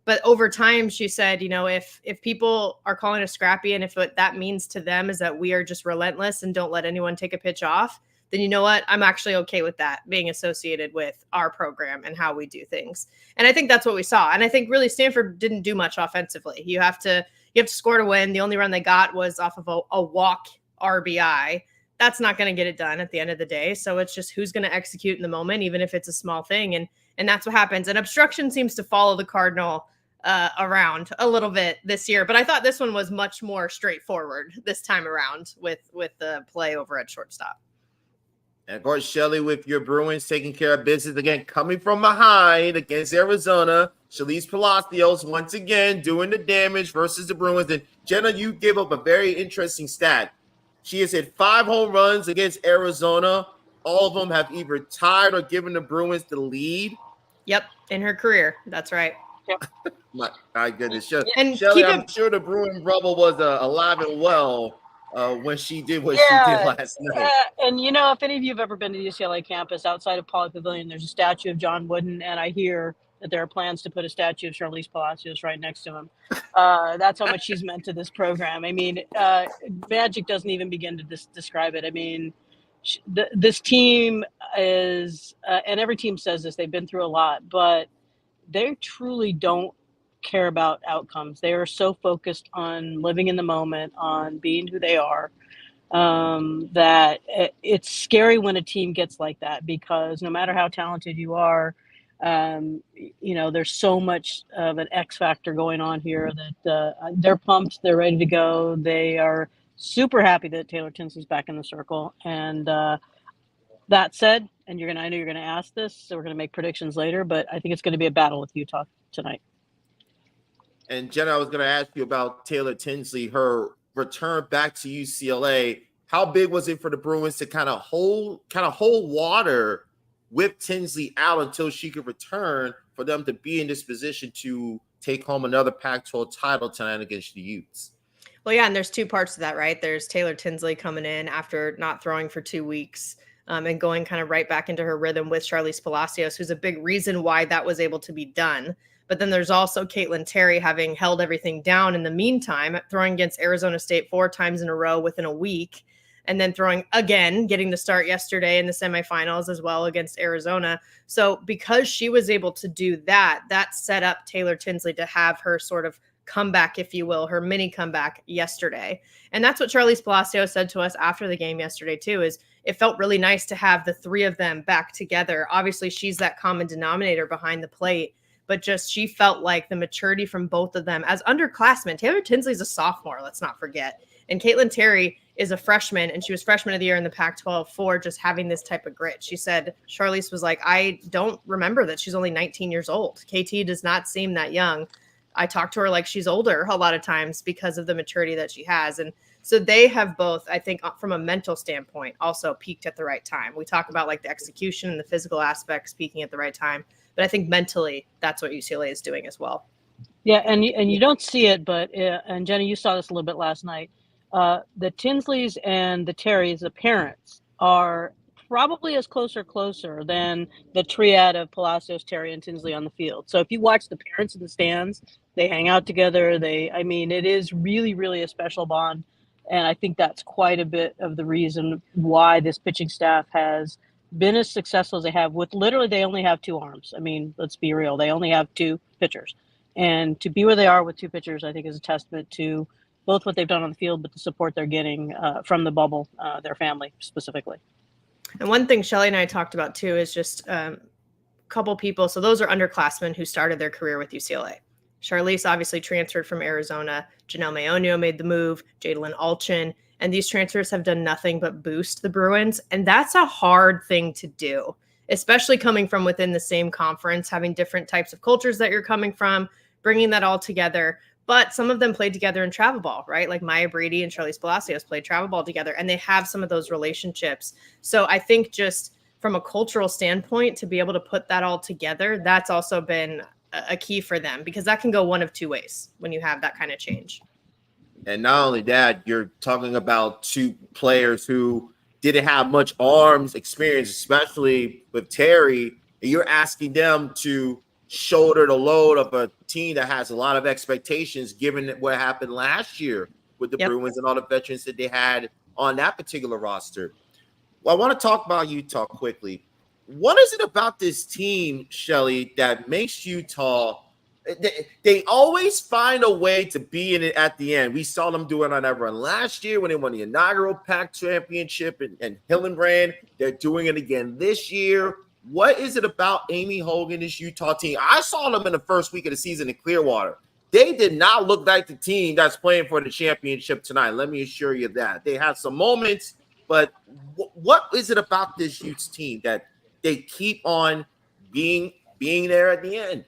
But over time, she said, if people are calling us scrappy and if what that means to them is that we are just relentless and don't let anyone take a pitch off, then you know what? I'm actually okay with that being associated with our program and how we do things. And I think that's what we saw. And I think really Stanford didn't do much offensively. You have to score to win. The only run they got was off of a walk RBI. That's not going to get it done at the end of the day. So it's just who's going to execute in the moment, even if it's a small thing. And that's what happens. And obstruction seems to follow the Cardinal around a little bit this year, but I thought this one was much more straightforward this time around with the play over at shortstop. And of course, Shelly, with your Bruins taking care of business again, coming from behind against Arizona. Shalise Palacios once again doing the damage versus the Bruins. And Jenna, you gave up a very interesting stat. She has hit 5 home runs against Arizona. All of them have either tied or given the Bruins the lead. Yep, in her career. That's right. My goodness. And Shelly, I'm sure the Bruin rubble was alive and well when she did what she did last night. And if any of you have ever been to the UCLA campus, outside of Poly Pavilion, there's a statue of John Wooden, and I hear that there are plans to put a statue of Charlize Palacios right next to him. That's how much she's meant to this program. I mean, magic doesn't even begin to describe it. I mean, this team is, and every team says this, they've been through a lot, but they truly don't care about outcomes. They are so focused on living in the moment, on being who they are, that it's scary when a team gets like that, because no matter how talented you are, there's so much of an X factor going on here that they're pumped, they're ready to go. They are super happy that Taylor Tinsley's back in the circle. And that said, and I know you're gonna ask this, so we're gonna make predictions later, but I think it's gonna be a battle with Utah tonight. And Jenna, I was going to ask you about Taylor Tinsley, her return back to UCLA. How big was it for the Bruins to kind of hold water with Tinsley out until she could return, for them to be in this position to take home another Pac-12 title tonight against the Utes? Well, yeah, and there's 2 parts to that, right? There's Taylor Tinsley coming in after not throwing for 2 weeks and going kind of right back into her rhythm with Charlize Palacios, who's a big reason why that was able to be done. But then there's also Caitlin Terry having held everything down in the meantime, throwing against Arizona State 4 times in a row within a week, and then throwing again, getting the start yesterday in the semifinals as well against Arizona. So because she was able to do that, that set up Taylor Tinsley to have her sort of comeback, if you will, her mini comeback yesterday. And that's what Charlize Palacios said to us after the game yesterday too, is it felt really nice to have the 3 of them back together. Obviously, she's that common denominator behind the plate, but just she felt like the maturity from both of them as underclassmen. Taylor Tinsley's a sophomore, let's not forget. And Caitlin Terry is a freshman, and she was freshman of the year in the Pac-12 for just having this type of grit. She said, Charlize was like, I don't remember that she's only 19 years old. KT does not seem that young. I talk to her like she's older a lot of times because of the maturity that she has. And so they have both, I think, from a mental standpoint, also peaked at the right time. We talk about like the execution and the physical aspects peaking at the right time. But I think mentally, that's what UCLA is doing as well. Yeah, and you don't see it, but and Jenny, you saw this a little bit last night. The Tinsleys and the Terrys, the parents, are probably as closer than the triad of Palacios, Terry, and Tinsley on the field. So if you watch the parents in the stands, they hang out together. It is really, really a special bond. And I think that's quite a bit of the reason why this pitching staff has been as successful as they have. With literally, they only have 2 arms. I mean, let's be real. They only have 2 pitchers. And to be where they are with 2 pitchers, I think is a testament to both what they've done on the field, but the support they're getting from the bubble, their family specifically. And one thing Shelly and I talked about too is just a couple people. So those are underclassmen who started their career with UCLA. Charlize obviously transferred from Arizona. Janelle Maonio made the move. Jadalyn Alchin. And these transfers have done nothing but boost the Bruins. And that's a hard thing to do, especially coming from within the same conference, having different types of cultures that you're coming from, bringing that all together. But some of them played together in travel ball, right? Like Maya Brady and Charlize Palacios played travel ball together, and they have some of those relationships. So I think just from a cultural standpoint, to be able to put that all together, that's also been a key for them, because that can go one of 2 ways when you have that kind of change. And not only that, you're talking about 2 players who didn't have much arms experience, especially with Terry. And you're asking them to shoulder the load of a team that has a lot of expectations, given what happened last year with the Bruins and all the veterans that they had on that particular roster. Well, I want to talk about Utah quickly. What is it about this team, Shelly, that makes Utah? They always find a way to be in it at the end. We saw them do it on that run last year when they won the inaugural Pac championship and Hillenbrand. They're doing it again this year. what is it about Amy Hogan, this Utah team? I saw them in the first week of the season in Clearwater. They did not look like the team that's playing for the championship tonight. Let me assure you that. They had some moments, but what is it about this Utes team that they keep on being there at the end?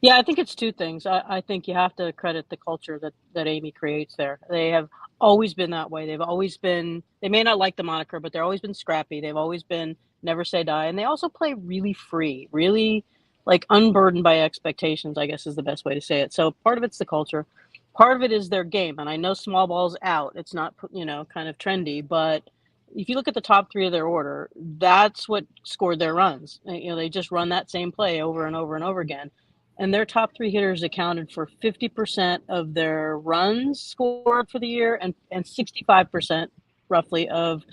Yeah, I think it's two things. I think you have to credit the culture that Amy creates there. They have always been that way. They've always been, they may not like the moniker, but they've always been scrappy. They've always been never say die. And they also play really free, really like unburdened by expectations, I guess is the best way to say it. So part of it's the culture. Part of it is their game. And I know small ball's out. It's not, kind of trendy, but if you look at the top three of their order, that's what scored their runs. They just run that same play over and over and over again. And their top three hitters accounted for 50% of their runs scored for the year and 65% roughly of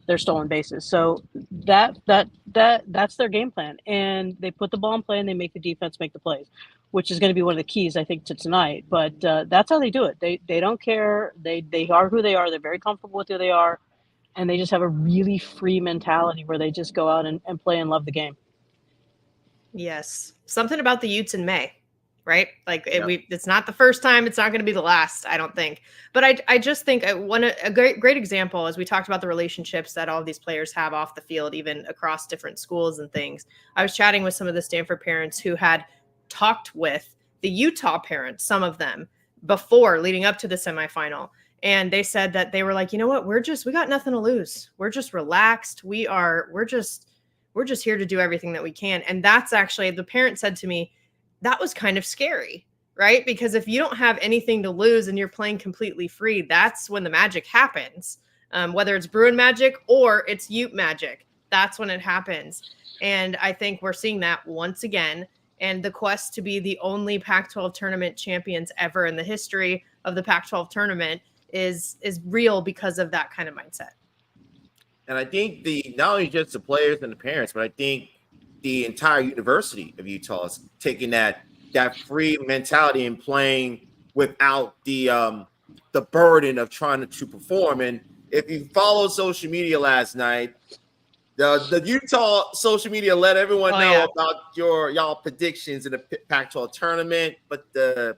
their stolen bases. So that's their game plan. And they put the ball in play and they make the defense make the plays, which is going to be one of the keys, I think, to tonight. But that's how they do it. They don't care. They are who they are. They're very comfortable with who they are. And they just have a really free mentality where they just go out and play and love the game. Yes. Something about the Utes in May, right? Like it's not the first time. It's not going to be the last, I don't think. But I just think a great example, as we talked about the relationships that all of these players have off the field, even across different schools and things. I was chatting with some of the Stanford parents who had talked with the Utah parents, some of them, before leading up to the semifinal. And they said that they were like, you know what? we got nothing to lose. We're just relaxed. We're just here to do everything that we can. And that's actually, the parent said to me, that was kind of scary, right? Because if you don't have anything to lose and you're playing completely free, that's when the magic happens. Whether it's Bruin magic or it's Ute magic, that's when it happens. And I think we're seeing that once again. And the quest to be the only Pac-12 tournament champions ever in the history of the Pac-12 tournament is real because of that kind of mindset. And I think not only just the players and the parents, but I think the entire University of Utah is taking that free mentality and playing without the burden of trying to perform. And if you follow social media last night, the Utah social media let everyone know about y'all predictions in the Pac-12 tournament, but I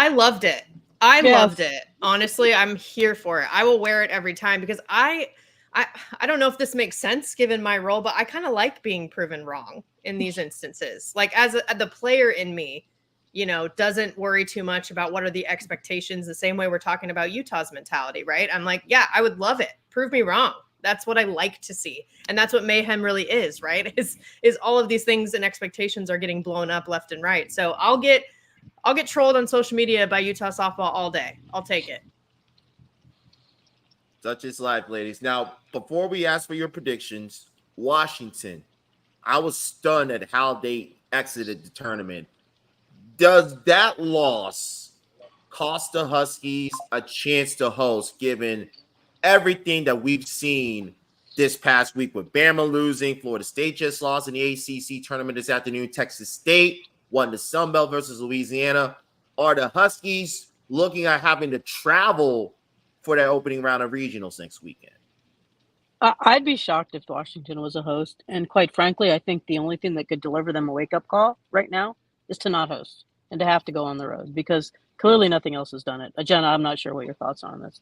loved it. I loved it. Honestly, I'm here for it. I will wear it every time because I don't know if this makes sense given my role, but I kind of like being proven wrong in these instances. Like as the player in me, doesn't worry too much about what are the expectations, the same way we're talking about Utah's mentality, right? I'm like, yeah, I would love it. Prove me wrong. That's what I like to see. And that's what mayhem really is, right? Is all of these things and expectations are getting blown up left and right. So I'll get trolled on social media by Utah softball all day. I'll take it. Such is life, ladies. Now, before we ask for your predictions, Washington, I was stunned at how they exited the tournament. Does that loss cost the Huskies a chance to host, given everything that we've seen this past week with Bama losing? Florida State just lost in the ACC tournament this afternoon. Texas State won the Sun Belt versus Louisiana. Are the Huskies looking at having to travel for that opening round of regionals next weekend? I'd be shocked if Washington was a host. And quite frankly, I think the only thing that could deliver them a wake-up call right now is to not host and to have to go on the road, because clearly nothing else has done it. Jenna, I'm not sure what your thoughts are on this.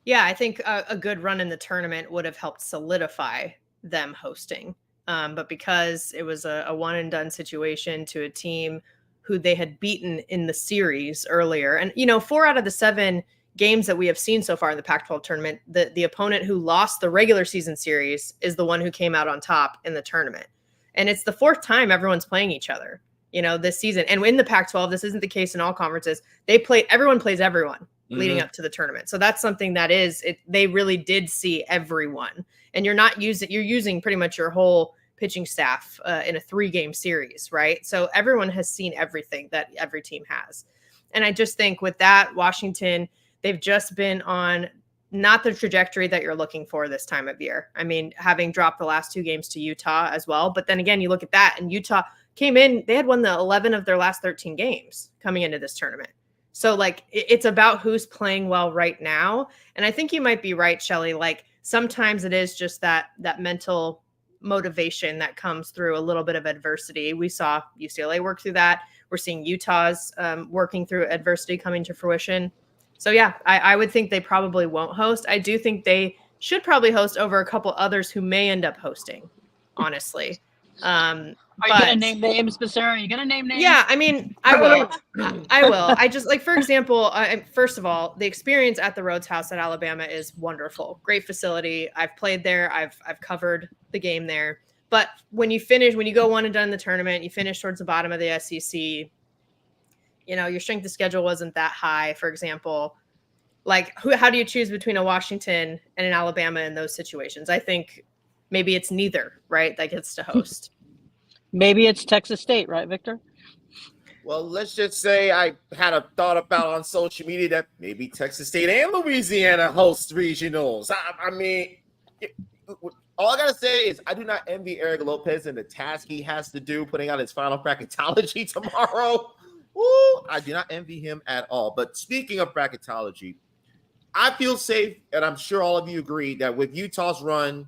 Yeah, I think a good run in the tournament would have helped solidify them hosting. But because it was a one and done situation to a team who they had beaten in the series earlier, and 4 out of the 7 games that we have seen so far in the Pac-12 tournament, the opponent who lost the regular season series is the one who came out on top in the tournament. And it's the 4th time everyone's playing each other, this season. And in the Pac-12, this isn't the case in all conferences. Everyone plays everyone leading up to the tournament. So that's something that they really did see everyone. And you're using pretty much your whole pitching staff in a 3-game series, right? So everyone has seen everything that every team has. And I just think with that, Washington, they've just been on not the trajectory that you're looking for this time of year. I mean, having dropped the last 2 games to Utah as well. But then again, you look at that, and Utah came in, they had won the 11 of their last 13 games coming into this tournament. So it's about who's playing well right now. And I think you might be right, Shelly. Like sometimes it is just that mental motivation that comes through a little bit of adversity. We saw UCLA work through that. We're seeing Utah's working through adversity coming to fruition. So yeah, I would think they probably won't host. I do think they should probably host over a couple others who may end up hosting, honestly. Are you gonna name names, Becerra? Are you gonna name names? Yeah, I mean, I will. I will. I just, like, for example, first of all, the experience at the Rhodes House at Alabama is wonderful. Great facility. I've played there. I've covered the game there. But when you go one and done in the tournament, you finish towards the bottom of the SEC. You know, your strength of schedule wasn't that high, for example. Like, how do you choose between a Washington and an Alabama in those situations? I think maybe it's neither, right? That gets to host. Maybe it's Texas State, right, Victor? Well, let's just say I had a thought about on social media that maybe Texas State and Louisiana host regionals. I mean, all I got to say is I do not envy Eric Lopez and the task he has to do putting out his final bracketology tomorrow. Ooh, I do not envy him at all. But speaking of bracketology, I feel safe, and I'm sure all of you agree, that with Utah's run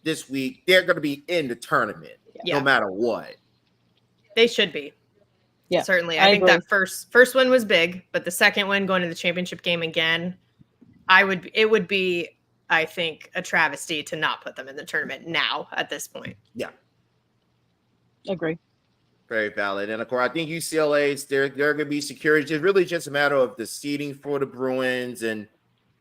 this week, they're going to be in the tournament no matter what. They should be. Yeah, certainly. I think agree. that first one was big, but the second one going to the championship game again, it would be, I think, a travesty to not put them in the tournament now at this point. Yeah. Agree. Very valid. And of course, I think UCLA's they're going to be security. It's really just a matter of the seeding for the Bruins and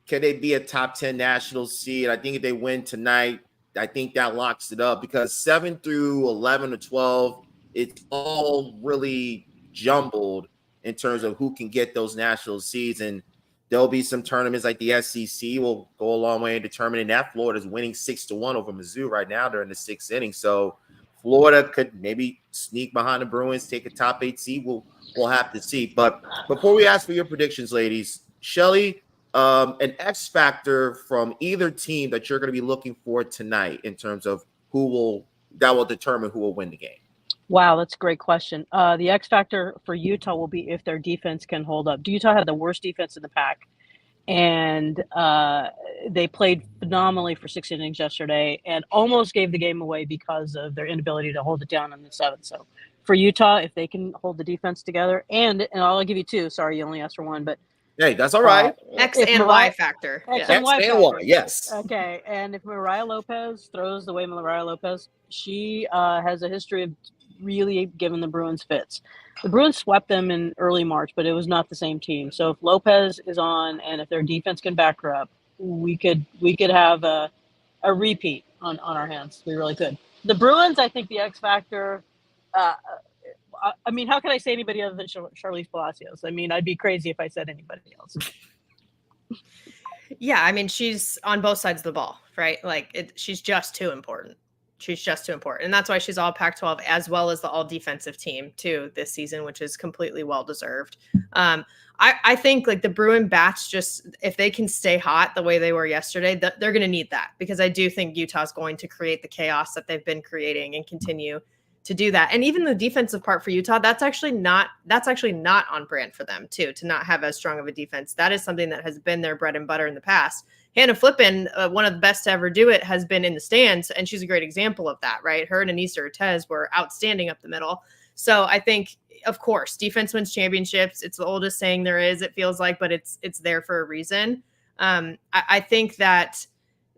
can they be a top 10 national seed? I think if they win tonight, I think that locks it up because 7 through 11 or 12, it's all really jumbled in terms of who can get those national seeds. And there'll be some tournaments like the SEC will go a long way in determining that. Florida's winning 6-1 over Mizzou right now. They're in the 6th inning. So Florida could maybe sneak behind the Bruins, take a top 8 seed. We'll have to see. But before we ask for your predictions, ladies, Shelly, an X factor from either team that you're going to be looking for tonight in terms of that will determine who will win the game. Wow, that's a great question. The X factor for Utah will be if their defense can hold up. Utah had the worst defense in the pack, and they played phenomenally for 6 innings yesterday and almost gave the game away because of their inability to hold it down in the 7th. So for Utah, if they can hold the defense together, and I'll give you 2. Sorry, you only asked for 1, but hey, that's all right. X and Y factor. X Yeah. and Y X and factor. Y, yes. Okay, and if Mariah Lopez throws the way Mariah Lopez, she has a history of really giving the Bruins fits. The Bruins swept them in early March, but it was not the same team. So if Lopez is on and if their defense can back her up, we could have a repeat on our hands. We really could. The Bruins, I think the X factor, I mean, how can I say anybody other than Charlize Palacios? I mean, I'd be crazy if I said anybody else. Yeah, I mean, she's on both sides of the ball, right? Like, she's just too important. She's just too important. And that's why she's all Pac-12 as well as the all defensive team too this season, which is completely well-deserved. I think like the Bruin bats, just if they can stay hot the way they were yesterday, they're going to need that because I do think Utah's going to create the chaos that they've been creating and continue to do that. And even the defensive part for Utah, that's actually not on brand for them too, to not have as strong of a defense. That is something that has been their bread and butter in the past. Hannah Flippen, one of the best to ever do it, has been in the stands, and she's a great example of that, right? Her and Anissa Ortez were outstanding up the middle. So I think, of course, defense wins championships. It's the oldest saying there is, it feels like, but it's there for a reason. I think that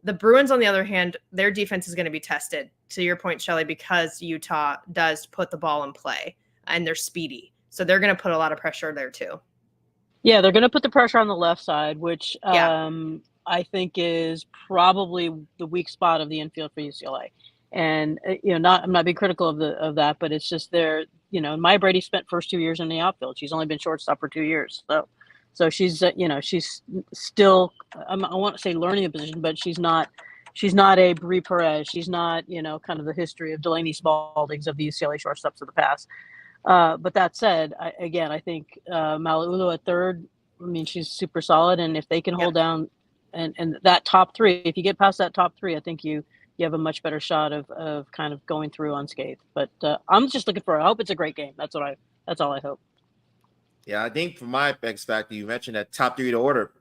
the Bruins, on the other hand, their defense is going to be tested, to your point, Shelly, because Utah does put the ball in play, and they're speedy. So they're going to put a lot of pressure there too. Yeah, they're going to put the pressure on the left side, which I think is probably the weak spot of the infield for UCLA. And I'm not being critical of that, but it's just there. Maya Brady spent first 2 years in the outfield. She's only been shortstop for 2 years, so she's she's still I want to say learning a position, but she's not a Brie Perez. She's not kind of the history of Delaney Spaldings of the UCLA shortstops of the past. But that said, I think Malauulu at third. I mean, she's super solid, and if they can hold down. And that top 3, if you get past that top 3, I think you have a much better shot of kind of going through unscathed. But I'm just looking I hope it's a great game. That's all I hope. Yeah, I think for my X factor, you mentioned that top 3 to order.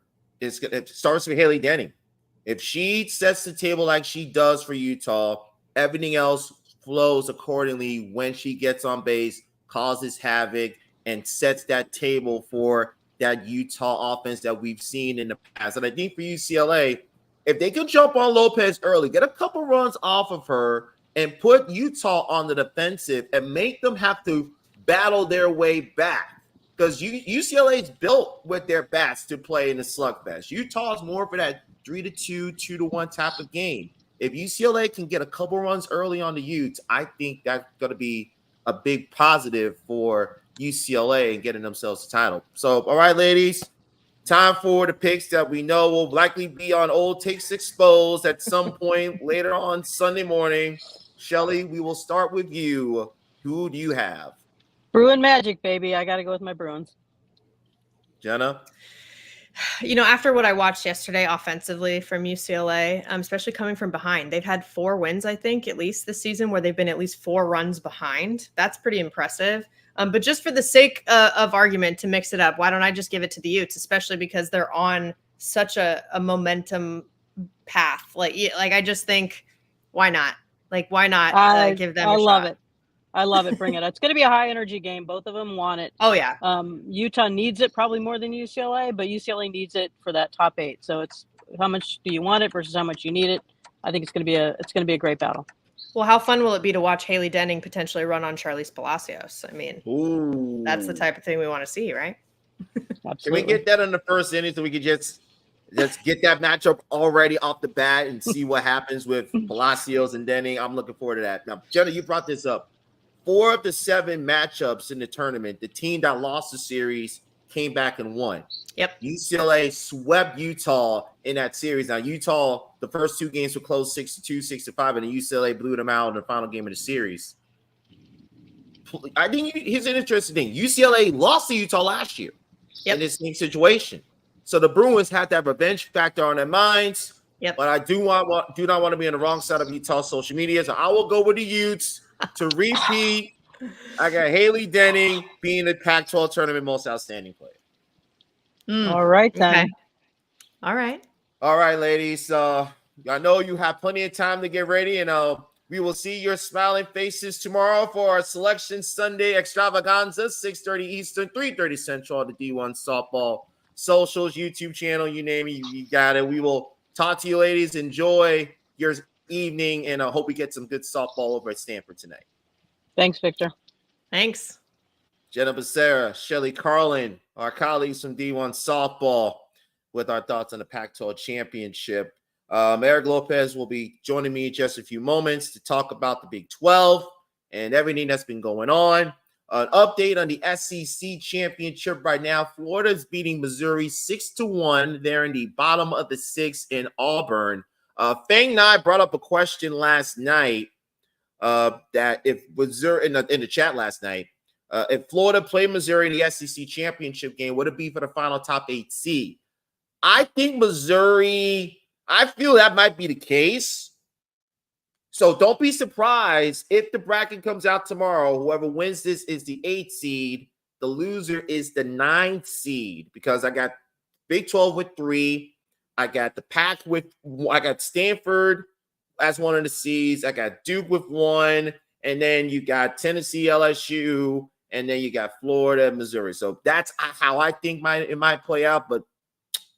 It starts with Haley Denning. If she sets the table like she does for Utah, everything else flows accordingly when she gets on base, causes havoc, and sets that table for that Utah offense that we've seen in the past. And I think for UCLA, if they can jump on Lopez early, get a couple runs off of her, and put Utah on the defensive and make them have to battle their way back. Because UCLA is built with their bats to play in the slugfest. Utah is more for that 3-2, 2-1 type of game. If UCLA can get a couple runs early on the Utes, I think that's going to be a big positive for UCLA and getting themselves a title. So, all right, ladies, time for the picks that we know will likely be on Old Takes Exposed at some point later on Sunday morning. Shelly, we will start with you. Who do you have? Bruin Magic, baby. I got to go with my Bruins. Jenna? After what I watched yesterday offensively from UCLA, especially coming from behind, they've had 4 wins, I think, at least this season, where they've been at least 4 runs behind. That's pretty impressive. But just for the sake of argument, to mix it up, why don't I just give it to the Utes, especially because they're on such a momentum path. I just think, why not? Why not give them a shot? I love it. I love it. Bring it. It's going to be a high energy game. Both of them want it. Oh yeah. Utah needs it probably more than UCLA, but UCLA needs it for that top 8. So it's how much do you want it versus how much you need it. I think it's going to be a great battle. Well, how fun will it be to watch Haley Denning potentially run on Charlize Palacios? I mean, Ooh. That's the type of thing we want to see, right? Absolutely. Can we get that in the first inning so we can just get that matchup already off the bat and see what happens with Palacios and Denning? I'm looking forward to that. Now, Jenna, you brought this up. 4 of the 7 matchups in the tournament, the team that lost the series came back and won. Yep. UCLA swept Utah in that series. Now, Utah, the first 2 games were close 6-2, 6-5, and UCLA blew them out in the final game of the series. I think here's an interesting thing. UCLA lost to Utah last year in this same situation. So the Bruins had that revenge factor on their minds. Yep. But I do not want to be on the wrong side of Utah social media. So I will go with the Utes to repeat. I got Haley Denning being the Pac-12 tournament most outstanding player. All right, then. Okay. All right, ladies. I know you have plenty of time to get ready, and we will see your smiling faces tomorrow for our Selection Sunday extravaganza, 6:30 Eastern, 3:30 Central on the D1 Softball socials, YouTube channel, you name it, you got it. We will talk to you, ladies. Enjoy your evening, and I hope we get some good softball over at Stanford tonight. Thanks, Victor. Thanks. Jenna Becerra, Shelly Carlin, our colleagues from D1 Softball, with our thoughts on the Pac-12 championship. Eric Lopez will be joining me in just a few moments to talk about the Big 12 and everything that's been going on. An update on the SEC championship right now. Florida's beating Missouri 6-1. They're in the bottom of the 6 in Auburn. Fang Nye brought up a question last night that if Missouri in the chat last night, if Florida played Missouri in the SEC championship game, would it be for the final top 8 seed? I think Missouri, I feel that might be the case. So don't be surprised if the bracket comes out tomorrow. Whoever wins this is the 8th seed. The loser is the 9th seed, because I got Big 12 with 3. I got the Pac I got Stanford as one of the seeds. I got Duke with 1. And then you got Tennessee, LSU, and then you got Florida, Missouri. So that's how I think it might play out, but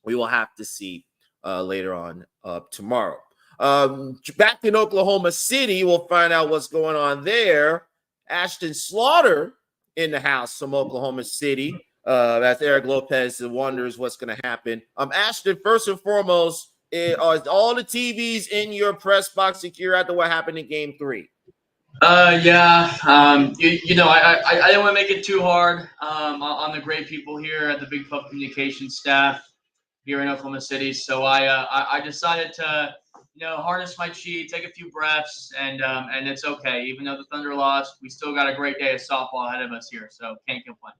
we will have to see later on tomorrow. Back in Oklahoma City, we'll find out what's going on there. Ashton Slaughter in the house from Oklahoma City. That's Eric Lopez and wonders what's going to happen. Ashton, first and foremost, are all the TVs in your press box secure after what happened in Game 3? Yeah. I didn't want to make it too hard on the great people here at the Big 12 Communications staff here in Oklahoma City. So I decided to harness my chi, take a few breaths, and it's okay. Even though the Thunder lost, we still got a great day of softball ahead of us here, so can't complain.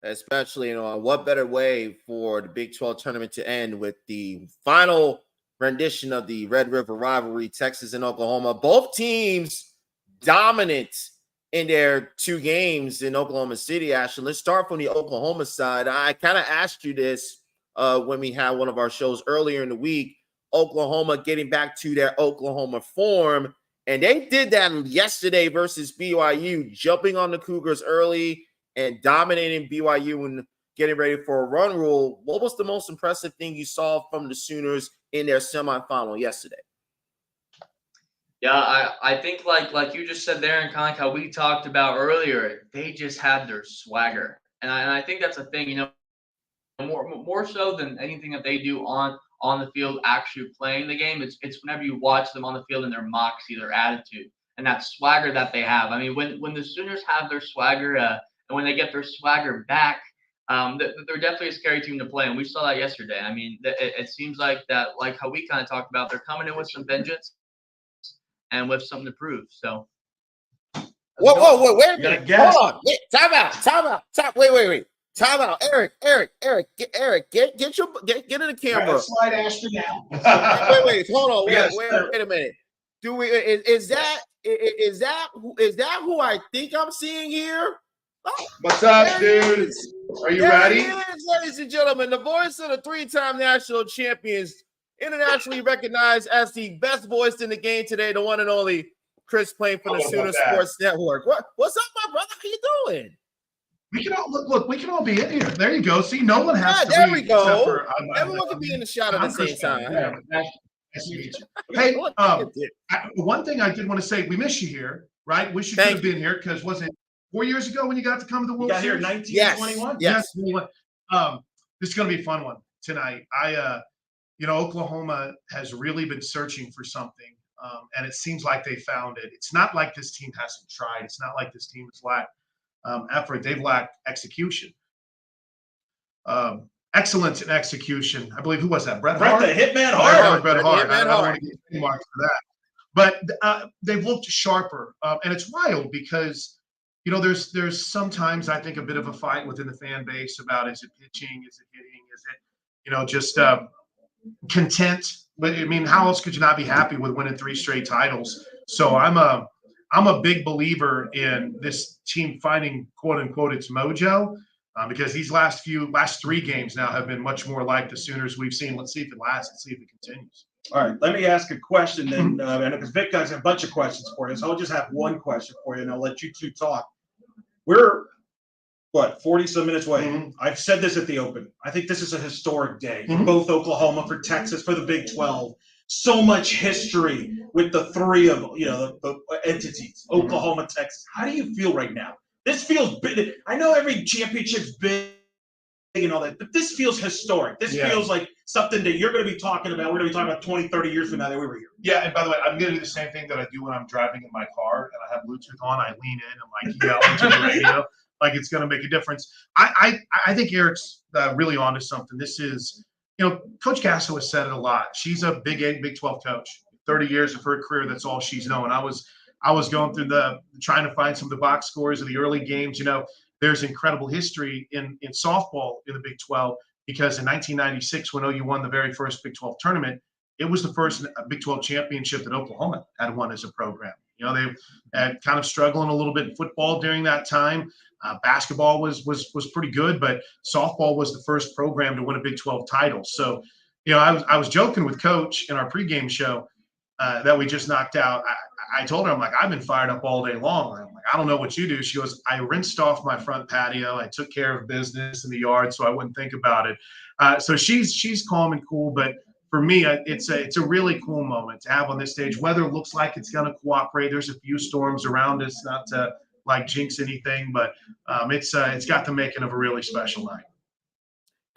Especially, what better way for the Big 12 tournament to end with the final rendition of the Red River rivalry, Texas and Oklahoma. Both teams dominant in their 2 games in Oklahoma City. Ashton, let's start from the Oklahoma side. I kind of asked you this when we had one of our shows earlier in the week. Oklahoma getting back to their Oklahoma form, And they did that yesterday versus BYU, jumping on the Cougars early and dominating BYU and getting ready for a run rule. What was the most impressive thing you saw from the Sooners in their semifinal yesterday? Yeah, I think like you just said there, and kind of like how we talked about earlier, they just had their swagger, and I think that's a thing, you know, more so than anything that they do on the field, actually playing the game. It's whenever you watch them on the field and their moxie, their attitude, and that swagger that they have. I mean, when the Sooners have their swagger, and when they get their swagger back, they're definitely a scary team to play, and we saw that yesterday. I mean, it seems like that, like how we kind of talked about, they're coming in with some vengeance and with something to prove. So, Whoa, wait a minute. guess. Hold on. Wait, time out. Wait. Time out. Eric, get in the camera. Slide Ashton now. Wait, hold on. Yes, Wait a minute. Do we is that who I think I'm seeing here? Oh, What's up, there he dudes? is. Are you There ready? he is, ladies and gentlemen, the voice of the 3-time national champions, internationally recognized as the best voice in the game today, the one and only Chris Plain from the How about Sooner that? Sports Network. What's up, my brother? How you doing? We can all look. We can all be in here. There you go. See, no one has to there read we go. except for, Everyone can be in the shot at the same time. Yeah, nice to meet you. Hey, Look at this. one thing I did want to say, we miss you here, right? Wish you could Thank have been here because was it 4 years ago when you got to come to the You World got here in Series? 1921. Yes. 21. This is going to be a fun one tonight. Oklahoma has really been searching for something, and it seems like they found it. It's not like this team hasn't tried. It's not like this team has lacked effort. They've lacked execution. Excellence in execution. I believe, who was that? Bret Hart? the Hitman Hart. Hart. Bret Hart. Hitman I don't Hart. want to get any marks for that. But they've looked sharper. And it's wild because, there's sometimes I think a bit of a fight within the fan base about, is it pitching? Is it hitting? Is it, just content? But I mean, how else could you not be happy with winning 3 straight titles? So I'm a big believer in this team finding, quote unquote, its mojo, because these last 3 games now have been much more like the Sooners we've seen. Let's see if it lasts. Let's see if it continues. All right, let me ask a question then. I know because Vic has a bunch of questions for you, so I'll just have one question for you, and I'll let you two talk. We're, 40-some minutes away. Mhm. I've said this at the Open. I think this is a historic day for both Oklahoma, for Texas, for the Big 12. So much history with the 3 of the entities, Oklahoma, Texas. How do you feel right now? This feels big. I know every championship's big and all that, but this feels historic. This feels like something that you're going to be talking about. We're going to be talking about 20, 30 years from now that we were here. Yeah, and by the way, I'm going to do the same thing that I do when I'm driving in my car and I have Bluetooth on. I lean in and yell into the radio like it's going to make a difference. I think Eric's really onto something. This is, Coach Gasso has said it a lot. She's a Big 12 coach. 30 years of her career, that's all she's known. I was going through trying to find some of the box scores of the early games. There's incredible history in softball in the Big 12 because in 1996, when OU won the very first Big 12 tournament, it was the first Big 12 championship that Oklahoma had won as a program. They had kind of struggling a little bit in football during that time. Basketball was pretty good, but softball was the first program to win a Big 12 title. So, I was joking with Coach in our pregame show that we just knocked out. I told her, I'm like, I've been fired up all day long. I'm like, I don't know what you do. She goes, I rinsed off my front patio. I took care of business in the yard so I wouldn't think about it. So she's calm and cool. But for me, it's a really cool moment to have on this stage. Weather looks like it's going to cooperate. There's a few storms around us, not to jinx anything, but it's got the making of a really special night.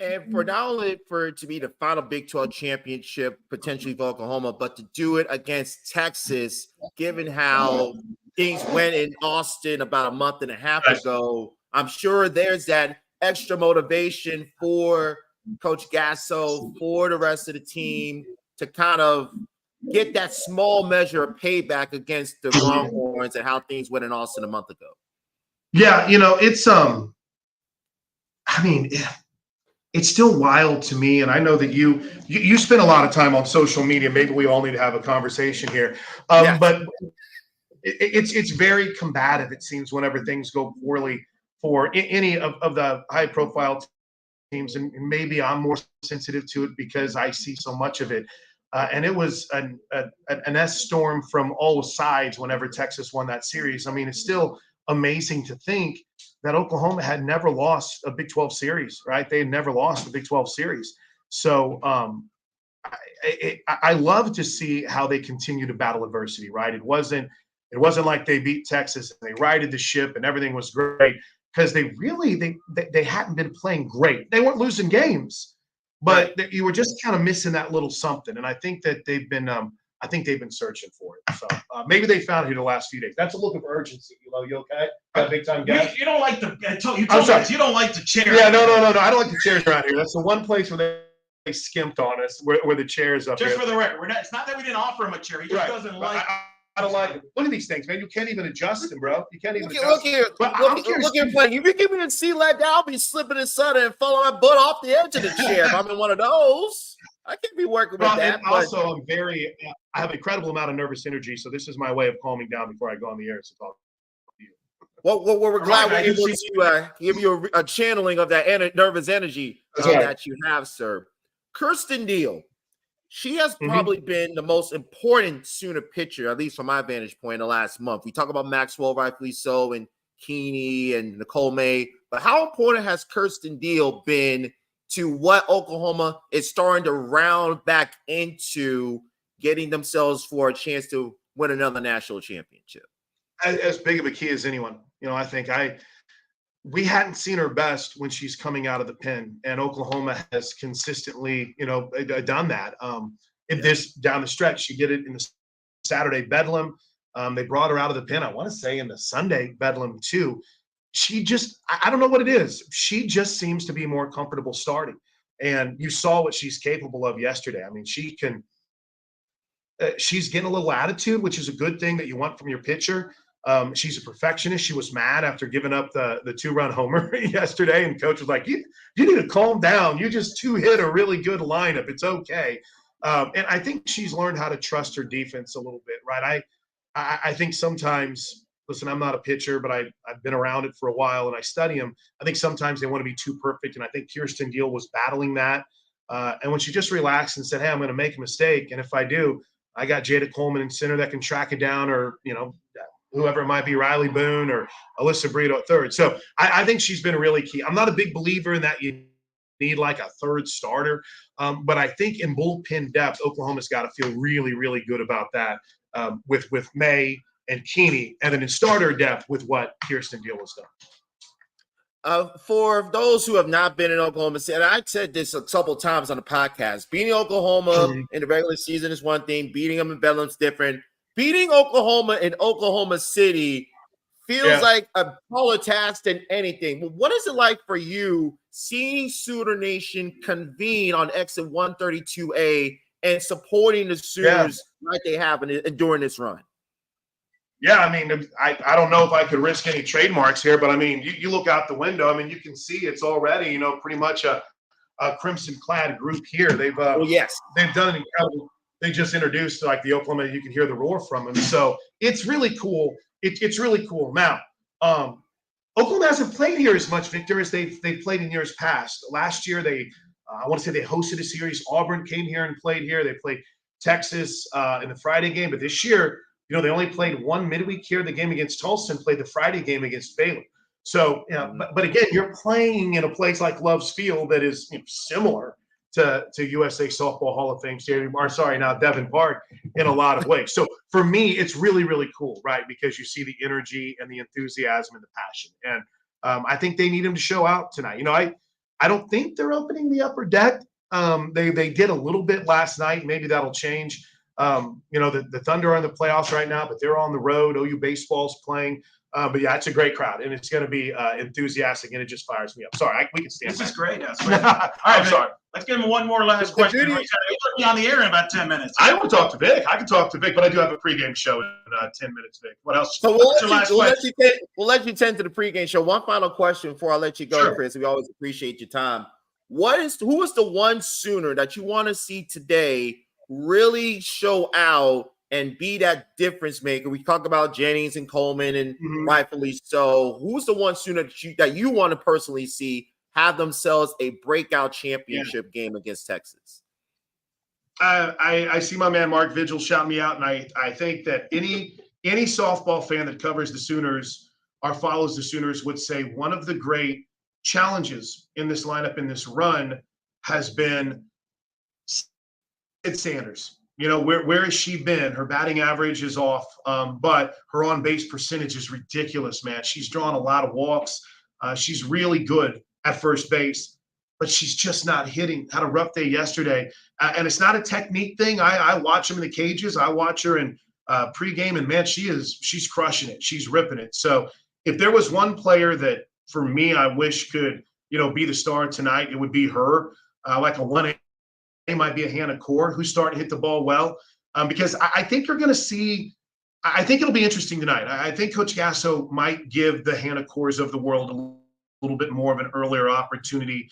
And for not only for it to be the final Big 12 championship, potentially for Oklahoma, but to do it against Texas, given how things went in Austin about a month and a half ago, I'm sure there's that extra motivation for Coach Gasso, for the rest of the team to kind of get that small measure of payback against the Longhorns and how things went in Austin a month ago. Yeah, it's it's still wild to me, and I know that you spend a lot of time on social media. Maybe we all need to have a conversation here, Yes. but it's very combative. It seems whenever things go poorly for any of the high-profile teams, and maybe I'm more sensitive to it because I see so much of it. And it was an S storm from all sides whenever Texas won that series. I mean, it's still amazing to think that Oklahoma had never lost a Big 12 series, right? They had never lost a Big 12 series. So I love to see how they continue to battle adversity, right? It wasn't like they beat Texas and they righted the ship and everything was great, because they hadn't been playing great. They weren't losing games, but you were just kind of missing that little something. And I think that they've been searching for it. So maybe they found it here the last few days. That's a look of urgency. You okay? Got a big time gas? You don't like the. You told us you don't like the chair. Yeah, no. I don't like the chairs around here. That's the one place where they skimped on us, where the chairs up Just here. for the record, it's not that we didn't offer him a chair. He just doesn't like. I don't like it. Look at these things, man. You can't even adjust them, bro. You can't even adjust Look here. But Look here, Frank. You be giving me a seat like that, I'll be slipping and sudden and falling my butt off the edge of the chair if I'm in one of those. I can't be working with that. And also, I have an incredible amount of nervous energy, so this is my way of calming down before I go on the air. So talk to you. Well, we're glad we're able to give you a channeling of that nervous energy that you have, sir. Kirsten Deal. She has probably been the most important Sooner pitcher, at least from my vantage point, in the last month. We talk about Maxwell, rightfully so, and Keeney and Nicole May, but how important has Kirsten Deal been to what Oklahoma is starting to round back into getting themselves for a chance to win another national championship? As big of a key as anyone. I think we hadn't seen her best when she's coming out of the pen, and Oklahoma has consistently, done that. In this down the stretch, she did it in the Saturday Bedlam. They brought her out of the pen, I want to say, in the Sunday Bedlam too. She just, I don't know what it is. She just seems to be more comfortable starting. And you saw what she's capable of yesterday. I mean, she's getting a little attitude, which is a good thing that you want from your pitcher. She's a perfectionist. She was mad after giving up the 2-run homer yesterday, and coach was like, you need to calm down. You just 2-hit a really good lineup. It's okay. And I think she's learned how to trust her defense a little bit, right? I think sometimes, listen, I'm not a pitcher, but I've been around it for a while and I study them. I think sometimes they want to be too perfect, and I think Kirsten Deal was battling that. And when she just relaxed and said, hey, I'm going to make a mistake, and if I do, I got Jada Coleman in center that can track it down, or, whoever it might be, Riley Boone or Alyssa Brito at third. So I think she's been really key. I'm not a big believer in that you need like a third starter, but I think in bullpen depth, Oklahoma's got to feel really, really good about that with May and Keeney, and then in starter depth with what Kirsten Deal has done. For those who have not been in Oklahoma City, and I've said this a couple times on the podcast, beating Oklahoma in the regular season is one thing, beating them in Bedlam's different. Beating Oklahoma in Oklahoma City feels like a taller task than anything. But what is it like for you seeing Sooner Nation convene on exit 132A and supporting the Sooners like they have during this run? Yeah, I mean, I don't know if I could risk any trademarks here, but I mean, you look out the window, I mean, you can see it's already, pretty much a crimson-clad group here. They've done an incredible. They just introduced like the Oklahoma. You can hear the roar from them, so it's really cool. It's really cool. Now, Oklahoma hasn't played here as much, Victor, as they've played in years past. Last year, I want to say they hosted a series. Auburn came here and played here. They played Texas in the Friday game, but this year, they only played one midweek here. The game against Tulsa, and played the Friday game against Baylor. So, but again, you're playing in a place like Love's Field that is similar to USA Softball Hall of Fame Stadium, now Devon Park, in a lot of ways. So for me, it's really, really cool, right? Because you see the energy and the enthusiasm and the passion. And I think they need him to show out tonight. I don't think they're opening the upper deck. They did a little bit last night. Maybe that'll change. The Thunder are in the playoffs right now, but they're on the road. OU baseball's playing. But yeah, it's a great crowd, and it's going to be enthusiastic, and it just fires me up. Sorry, we can stand. This is great. All right, I'm sorry. Let's give him one more last question. He'll be on the air in about 10 minutes. I want to talk to Vic. I can talk to Vic, but I do have a pregame show in 10 minutes, Vic. What else? So we'll let you tend to the pregame show. One final question before I let you go, Chris. We always appreciate your time. Who is the one Sooner that you want to see today really show out and be that difference maker? We talk about Jennings and Coleman, and rightfully so. Who's the one Sooner that you want to personally see have themselves a breakout championship game against Texas? I see my man Mark Vigil shout me out, and I think that any softball fan that covers the Sooners or follows the Sooners would say one of the great challenges in this lineup, in this run, has been Sid Sanders. You know, where has she been? Her batting average is off, but her on-base percentage is ridiculous, man. She's drawn a lot of walks. She's really good at first base, but she's just not hitting. Had a rough day yesterday. And it's not a technique thing. I watch them in the cages. I watch her in pregame, and man, she's crushing it. She's ripping it. So if there was one player that, for me, I wish could, be the star tonight, it would be her. Like a 1A might be a Hannah Core who's starting to hit the ball well. Because I think you're going to see – I think it'll be interesting tonight. I think Coach Gasso might give the Hannah Cores of the world a little bit more of an earlier opportunity.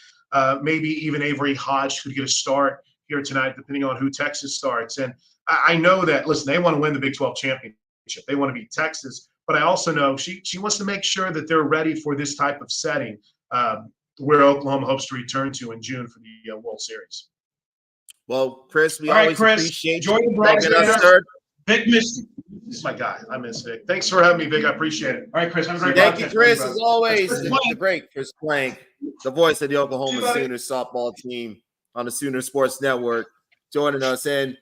Maybe even Avery Hodge could get a start here tonight, depending on who Texas starts. And I know that, listen, they want to win the Big 12 championship. They want to beat Texas. But I also know she wants to make sure that they're ready for this type of setting where Oklahoma hopes to return to in June for the World Series. Well, Chris, we All right, always Chris, appreciate enjoy you the broadcast. bringing us third. Vic missed. This is my guy. I miss Vic. Thanks for having me, Vic. I appreciate it. All right, Chris. Have a great Thank you, broadcast, Chris, brother. as always. Chris The great Chris Plank, the voice of the Oklahoma buddy. Sooners softball team on the Sooner Sports Network, joining us. And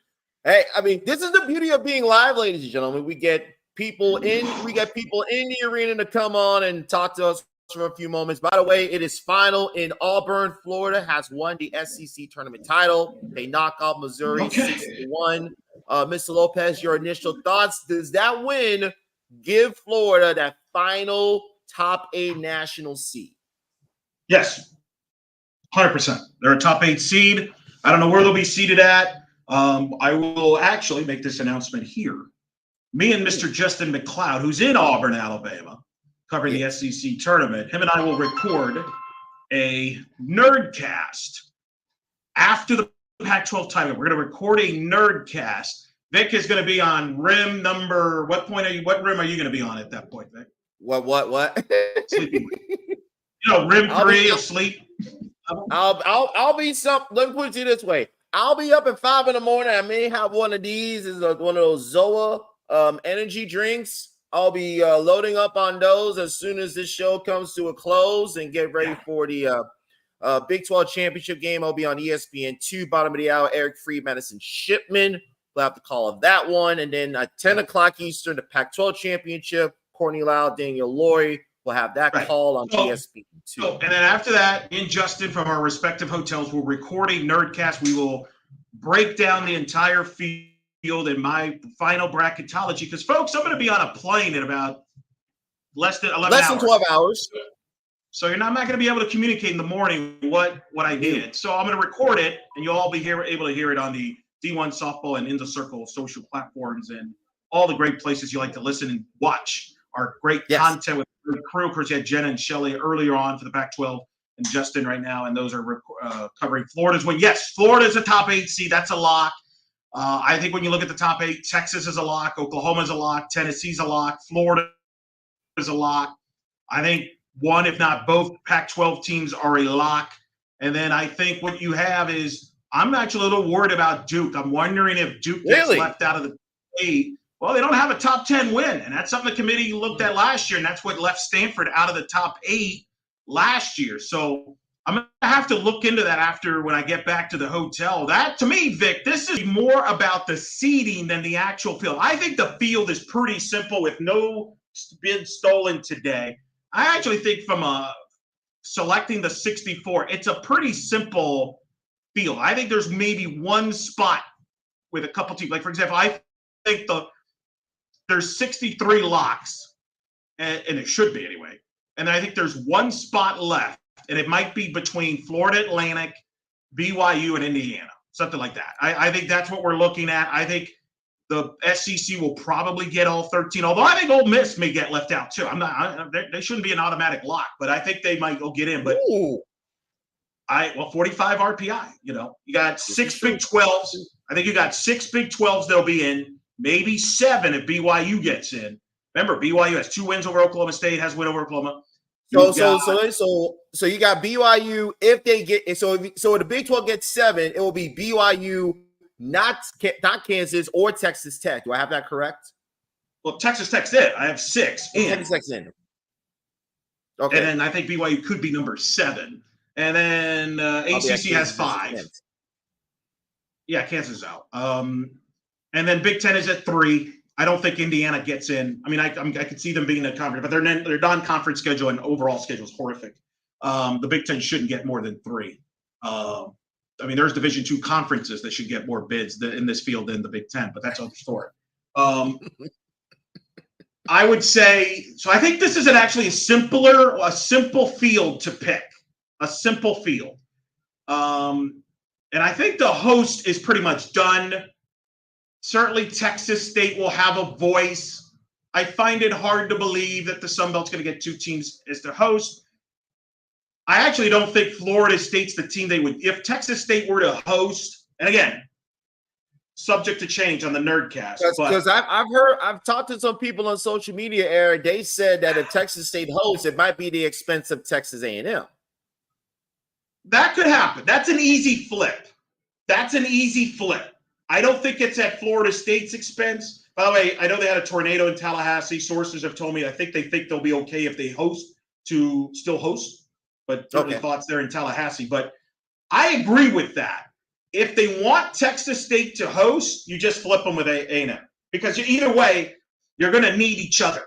hey, I mean, this is the beauty of being live, ladies and gentlemen. We get people in the arena to come on and talk to us for a few moments. By the way, it is final in Auburn. Florida has won the SEC tournament title. They knock off Missouri 6-1. Mr. Lopez, your initial thoughts? Does that win give Florida that final top 8 national seed? Yes, 100%. They're a top 8 seed. I don't know where they'll be seated at. I will actually make this announcement here. Me and Mr. Justin McLeod, who's in Auburn, Alabama, covering the SEC tournament, him and I will record a Nerdcast after the Pac-12 tournament. We're going to record a Nerdcast. Vic is going to be on rim number. What rim are you going to be on at that point, Vic? What? Sleeping. Rim 3 asleep. I'll be some. Let me put it to you this way: I'll be up at 5 a.m. I may have one of these. Is one of those Zoa energy drinks. I'll be loading up on those as soon as this show comes to a close and get ready for the Big 12 championship game. I'll be on ESPN2, bottom of the hour. Eric Freed, Madison Shipman. We'll have to call of that one. And then at 10 o'clock Eastern, the Pac-12 championship. Courtney Lau, Daniel Laurie will have that call on ESPN2. And then after that, me and Justin from our respective hotels will record a Nerdcast. We will break down the entire field in my final bracketology. Because, folks, I'm going to be on a plane in about less than 11 hours. Less than 12 hours. So I'm not going to be able to communicate in the morning what I did. So I'm going to record it, and you'll all be able to hear it on the D1 Softball and In the Circle social platforms and all the great places you like to listen and watch our great content with the crew. Of course, you had Jenna and Shelly earlier on for the Pac-12 and Justin right now, and those are covering Florida's win. Yes, Florida's a top 8 seed. That's a lock. I think when you look at the top 8, Texas is a lock, Oklahoma's a lock, Tennessee's a lock, Florida is a lock. I think one, if not both, Pac-12 teams are a lock. And then I think what you have is I'm actually a little worried about Duke. I'm wondering if Duke gets left out of the 8. Well, they don't have a top 10 win, and that's something the committee looked at last year, and that's what left Stanford out of the top 8 last year. So I'm going to have to look into that after when I get back to the hotel. That, to me, Vic, this is more about the seeding than the actual field. I think the field is pretty simple with no bid stolen today. I actually think from selecting the 64, it's a pretty simple field. I think there's maybe one spot with a couple teams. Like, for example, I think there's 63 locks, and it should be anyway. And I think there's one spot left, and it might be between Florida Atlantic, BYU, and Indiana, something like that. I think that's what we're looking at. I think the SEC will probably get all 13, although I think Ole Miss may get left out too. They shouldn't be an automatic lock, but I think they might go get in. But 45 RPI. You got 6 Big 12s. I think you got 6 Big 12s that'll be in. Maybe 7 if BYU gets in. Remember, BYU has 2 wins over Oklahoma State, has a win over Oklahoma. So you got BYU if they get so if the Big 12 gets 7, it will be BYU, not Kansas or Texas Tech. Do I have that correct? Well, Texas Tech's it. I have 6 in. Texas Tech's in. Okay. And then I think BYU could be number 7. And then ACC has 5. Yeah, Kansas is out. And then Big Ten is at 3. I don't think Indiana gets in. I mean, I could see them being a conference, but their non-conference schedule and overall schedule is horrific. The Big Ten shouldn't get more than 3. I mean, there's Division II conferences that should get more bids in this field than the Big Ten, but that's another story. I would say so. I think this is actually a simple field to pick, a simple field. And I think the host is pretty much done. Certainly, Texas State will have a voice. I find it hard to believe that the Sun Belt's going to get 2 teams as their host. I actually don't think Florida State's the team they would. If Texas State were to host, and again, subject to change on the Nerdcast. Because I've talked to some people on social media, Eric. They said that if Texas State hosts, it might be the expense of Texas A&M. That could happen. That's an easy flip. I don't think it's at Florida State's expense. By the way, I know they had a tornado in Tallahassee. Sources have told me I think they think they'll be okay if they host to still host, but certainly thoughts there in Tallahassee. But I agree with that. If they want Texas State to host, you just flip them with A&M. Because either way, you're going to need each other.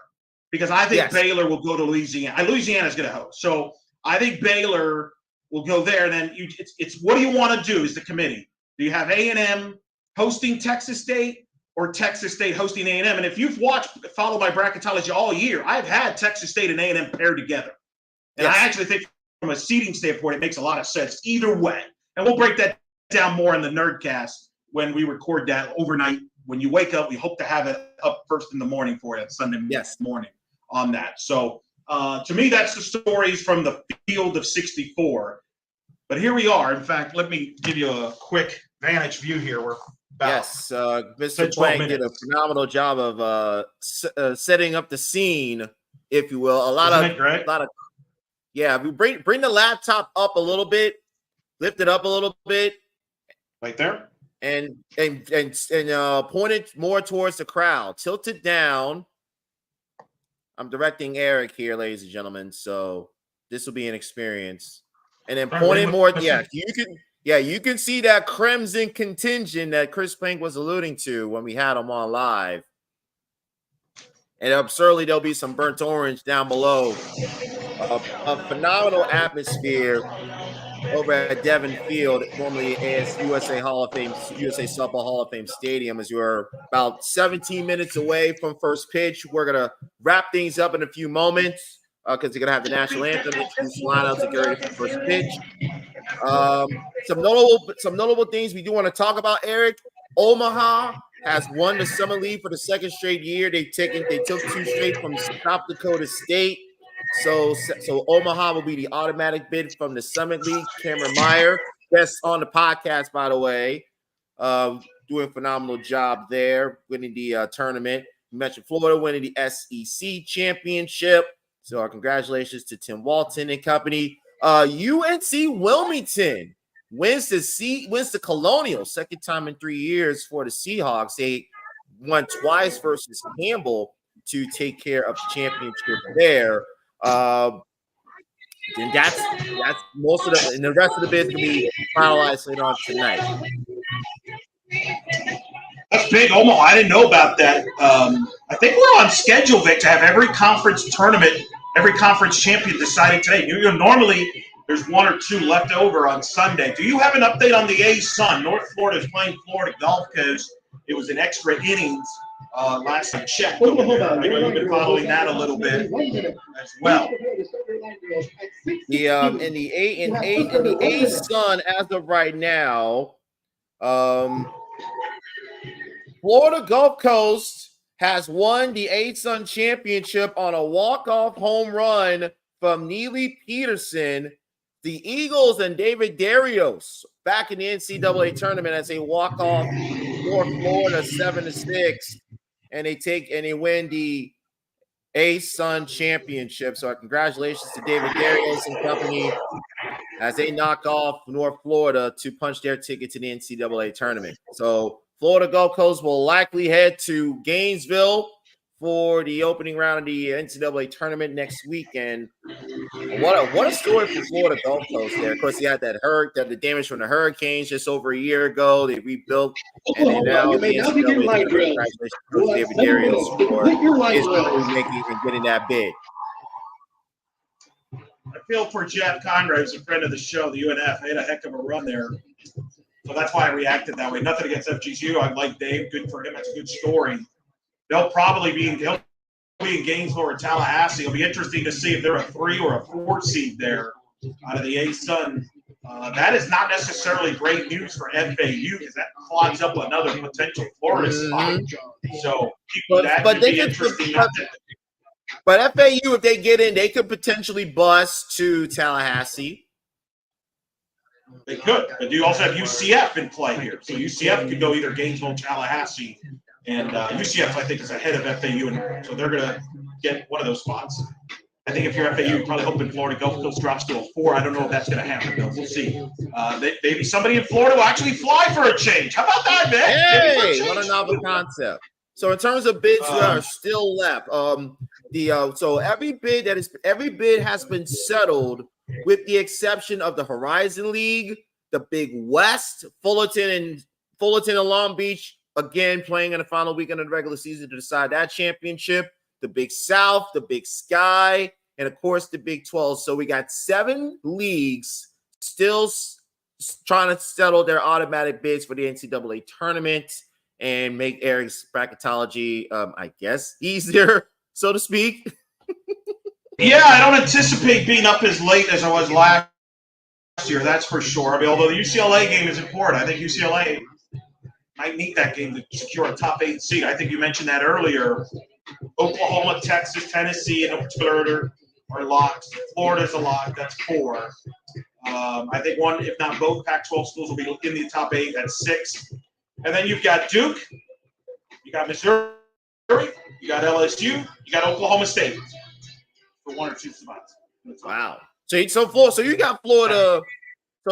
Because I think Baylor will go to Louisiana. Louisiana's going to host. So I think Baylor will go there. And then it's what do you want to do as the committee? Do you have A&M hosting Texas State or Texas State hosting A&M? And if you've followed my bracketology all year, I've had Texas State and A&M paired together. And I actually think from a seating standpoint, it makes a lot of sense either way. And we'll break that down more in the Nerdcast when we record that overnight. When you wake up, we hope to have it up first in the morning for you Sunday morning on that. So to me, that's the stories from the field of 64. But here we are. In fact, let me give you a quick vantage view here. We're about Mr. Plank did a phenomenal job of setting up the scene, if you will. We bring the laptop up a little bit, lift it up a little bit, right there, and point it more towards the crowd. Tilt it down. I'm directing Eric here, ladies and gentlemen. So this will be an experience. And then point it more. You can see that crimson contingent that Chris Plank was alluding to when we had him on live. And absurdly, there'll be some burnt orange down below. A phenomenal atmosphere over at Devon Field, formerly as USA Softball Hall of Fame Stadium, as we're about 17 minutes away from first pitch. We're gonna wrap things up in a few moments because they're gonna have the national anthem, introduce lineups, and get ready for first pitch. Some notable things we do want to talk about, Eric. Omaha has won the Summer League for the 2nd straight year. They took 2 straight from South Dakota State. So Omaha will be the automatic bid from the Summit League. Cameron Meyer, guest on the podcast, by the way, doing a phenomenal job there, winning the tournament. You mentioned Florida winning the SEC championship. So our congratulations to Tim Walton and company. UNC Wilmington wins the Colonial, 2nd time in 3 years for the Seahawks. They won twice versus Campbell to take care of the championship there. And that's most of and the rest of the bids can be finalized later on tonight. That's big, Omaha. I didn't know about that. I think we're on schedule, Vic, to have every conference tournament, every conference champion decided today. Normally there's 1 or 2 left over on Sunday. Do you have an update on the A's son? North Florida is playing Florida Gulf because it was an extra innings last I checked. I know you've been following that a little bit as well. The A's son, as of right now, Florida Gulf Coast has won the A's son championship on a walk-off home run from Neely Peterson. The Eagles and David Darius back in the NCAA tournament as they walk off for Florida 7-6, and they win the A's son championship. So congratulations to David Darius and company. as they knock off North Florida to punch their ticket to the NCAA tournament. So Florida Gulf Coast will likely head to Gainesville for the opening round of the NCAA tournament next weekend. What a story for Florida Gulf Coast there. Of course, you had the damage from the hurricanes just over a year ago. They rebuilt, and then now the NCAA tournament. Congratulations, Coach David Darius, for his making and getting that bid. I feel for Jeff Conrad, who's a friend of the show, the UNF. They had a heck of a run there. So that's why I reacted that way. Nothing against FGCU. I like Dave. Good for him. That's a good story. He'll be in Gainesville or Tallahassee. It'll be interesting to see if they're a 3 or a 4 seed there out of the A-Sun. That is not necessarily great news for FAU because that clogs up another potential Florida spot. So that could be interesting. But FAU, if they get in, they could potentially bust to Tallahassee. They could. But you also have UCF in play here. So UCF could go either Gainesville or Tallahassee. And UCF, I think, is ahead of FAU. And so they're going to get one of those spots. I think if you're FAU, you're probably hoping Florida Gulf Coast drops to a 4. I don't know if that's going to happen, though. We'll see. Maybe somebody in Florida will actually fly for a change. How about that, man? Hey, what a novel concept. So in terms of bids that are still left, so every bid has been settled with the exception of the Horizon League, the Big West, Fullerton and Long Beach again playing in the final weekend of the regular season to decide that championship, the Big South, the Big Sky, and of course the Big 12. So we got 7 leagues still trying to settle their automatic bids for the NCAA tournament and make Eric's bracketology, I guess, easier, so to speak. Yeah, I don't anticipate being up as late as I was last year, that's for sure. I mean, although the UCLA game is important, I think UCLA might need that game to secure a top 8 seed. I think you mentioned that earlier. Oklahoma, Texas, Tennessee, and Florida are locks. Florida's a lock. That's 4. I think one, if not both, Pac-12 schools will be in the top 8. That's 6. And then you've got Duke, you got Missouri, you got LSU, you got Oklahoma State for 1 or 2 spots. Wow. So you got Florida.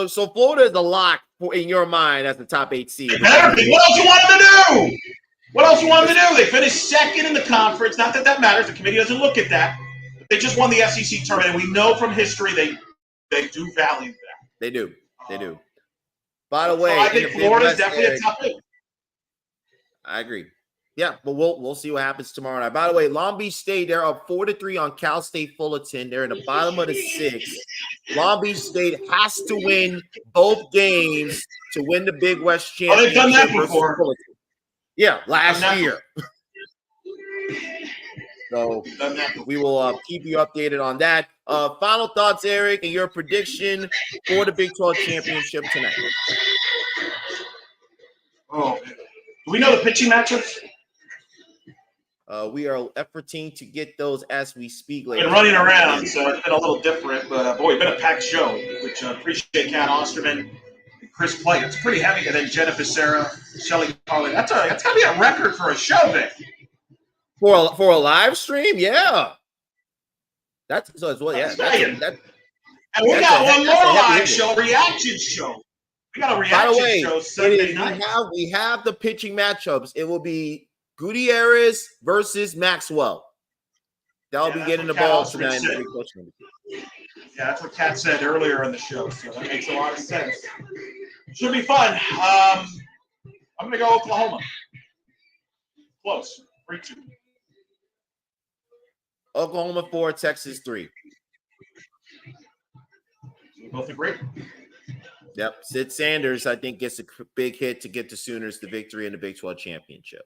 So Florida is a lock in your mind as the top 8 seed. What else you want them to do? What else you want them to do? They finished second in the conference. Not that matters. The committee doesn't look at that. They just won the SEC tournament. And we know from history they do value that. They do. By the way, so I think Florida's definitely a top 8. I agree. Yeah, but we'll see what happens tomorrow night. By the way, Long Beach State, they're up 4-3 on Cal State Fullerton. They're in the bottom of the 6th. Long Beach State has to win both games to win the Big West championship. They've done that before. Yeah, last year. So we will keep you updated on that. Final thoughts, Eric, and your prediction for the Big 12 championship tonight. Oh, do we know the pitching matchups? We are efforting to get those as we speak. Been running around, so it's been a little different. But boy, it's been a packed show, which I appreciate Cat Osterman, and Chris Play. It's pretty heavy, and then Jennifer Sarah, Shelly Carlin. That's got to be a record for a show, Vic. For a live stream, yeah. And we got one more live show, reaction show. We got a reaction show Sunday night. We have the pitching matchups. It will be Gutierrez versus Maxwell. That'll be getting the ball tonight. Yeah, that's what Kat said earlier in the show, so that makes a lot of sense. Should be fun. I'm going to go Oklahoma. Close. 3-2. Oklahoma 4, Texas 3. We both agree. Yep. Sid Sanders, I think, gets a big hit to get the Sooners the victory in the Big 12 championship.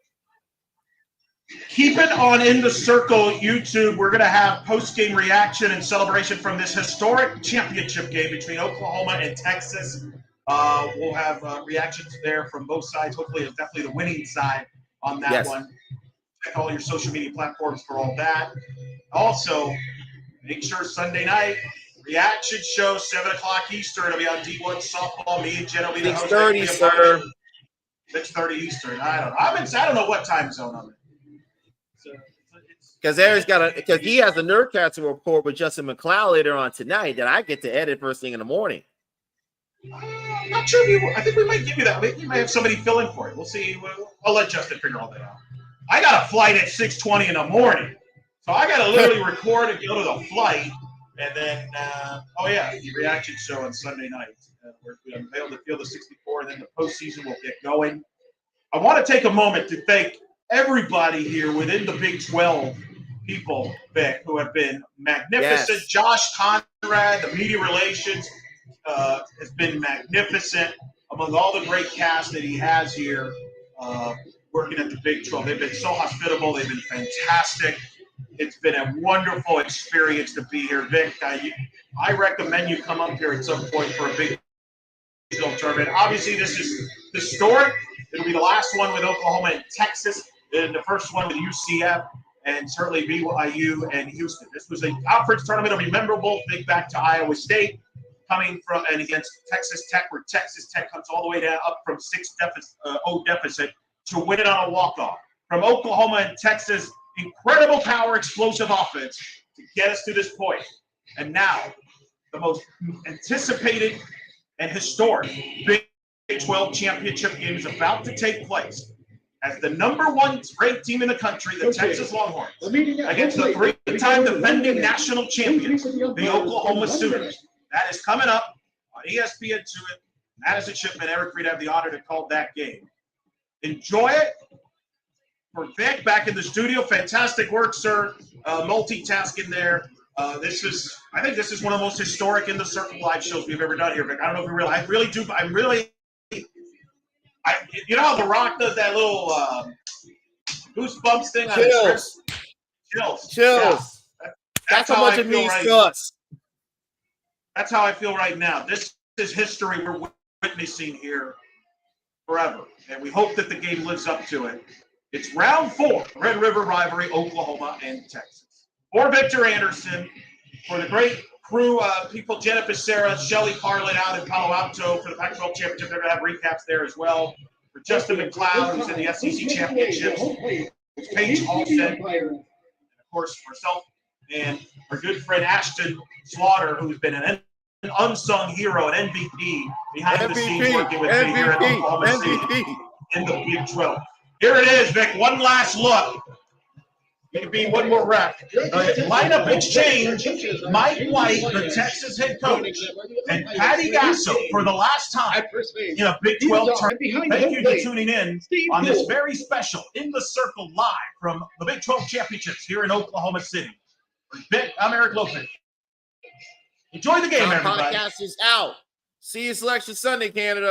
Keep it on In the Circle YouTube. We're going to have post-game reaction and celebration from this historic championship game between Oklahoma and Texas. We'll have reactions there from both sides. Hopefully, it's definitely the winning side on that one. Check all your social media platforms for all that. Also, make sure Sunday night, reaction show, 7 o'clock Eastern. It'll be on D1 Softball. Me and Jen will be the host. 6:30, sir. 6:30 Eastern. I don't know what time zone I'm in. Because he has a Nerdcasting report with Justin McLeod later on tonight that I get to edit first thing in the morning. I'm not sure. I think we might give you that. We might have somebody fill in for it. We'll see. I'll let Justin figure all that out. I got a flight at 6:20 in the morning, so I got to literally record and go to the flight, and then the reaction show on Sunday night. We unveiled the Field of 64, and then the postseason will get going. I want to take a moment to thank everybody here within the Big 12 people, Vic, who have been magnificent. Yes. Josh Conrad, the media relations, has been magnificent among all the great cast that he has here working at the Big 12. They've been so hospitable. They've been fantastic. It's been a wonderful experience to be here. Vic, I recommend you come up here at some point for a Big 12 tournament. Obviously, this is historic. It'll be the last one with Oklahoma and Texas, and the first one with UCF, and certainly BYU and Houston. This was a conference tournament. It'll be memorable. Think back to Iowa State coming from and against Texas Tech, where Texas Tech comes all the way down up from 6-0 deficit to win it on a walk-off. From Oklahoma and Texas, incredible power, explosive offense to get us to this point. And now, the most anticipated and historic Big 12 championship game is about to take place as the number one ranked team in the country, the Texas Longhorns, against the three-time defending national champions, the Oklahoma Sooners. That is coming up on ESPN2. Madison Shipman, Eric Reed have the honor to call that game. Enjoy it. For Vic back in the studio, fantastic work, sir. Multitasking there. I think this is one of the most historic In the Circle live shows we've ever done here, Vic. I don't know if you realize. I really do. You know how The Rock does that little goosebumps thing on his wrist? Chills. Yeah. That's how much it means to us. That's how I feel right now. This is history we're witnessing here forever, and we hope that the game lives up to it. It's round 4, Red River rivalry, Oklahoma and Texas. For Victor Anderson, for the great crew, people, Jenna Becerra, Shelly Carlin out in Palo Alto for the Pac-12 Championship. They're going to have recaps there as well. For Justin McLeod, who's in the SEC Championships, Paige Halstead, and of course, myself and our good friend Ashton Slaughter, who's been an unsung hero, an MVP behind the scenes working with me here at Oklahoma City in the Big 12. Here it is, Vic. One last look. Maybe one more rep. Lineup exchange. Mike White, the Texas head coach, and Patty Gasso for the last time in a Big 12 tournament. Thank you for tuning in on this very special In the Circle live from the Big 12 Championships here in Oklahoma City. Vic, I'm Eric Lopez. Enjoy the game, everybody. Podcast is out. See you Selection Sunday, Canada.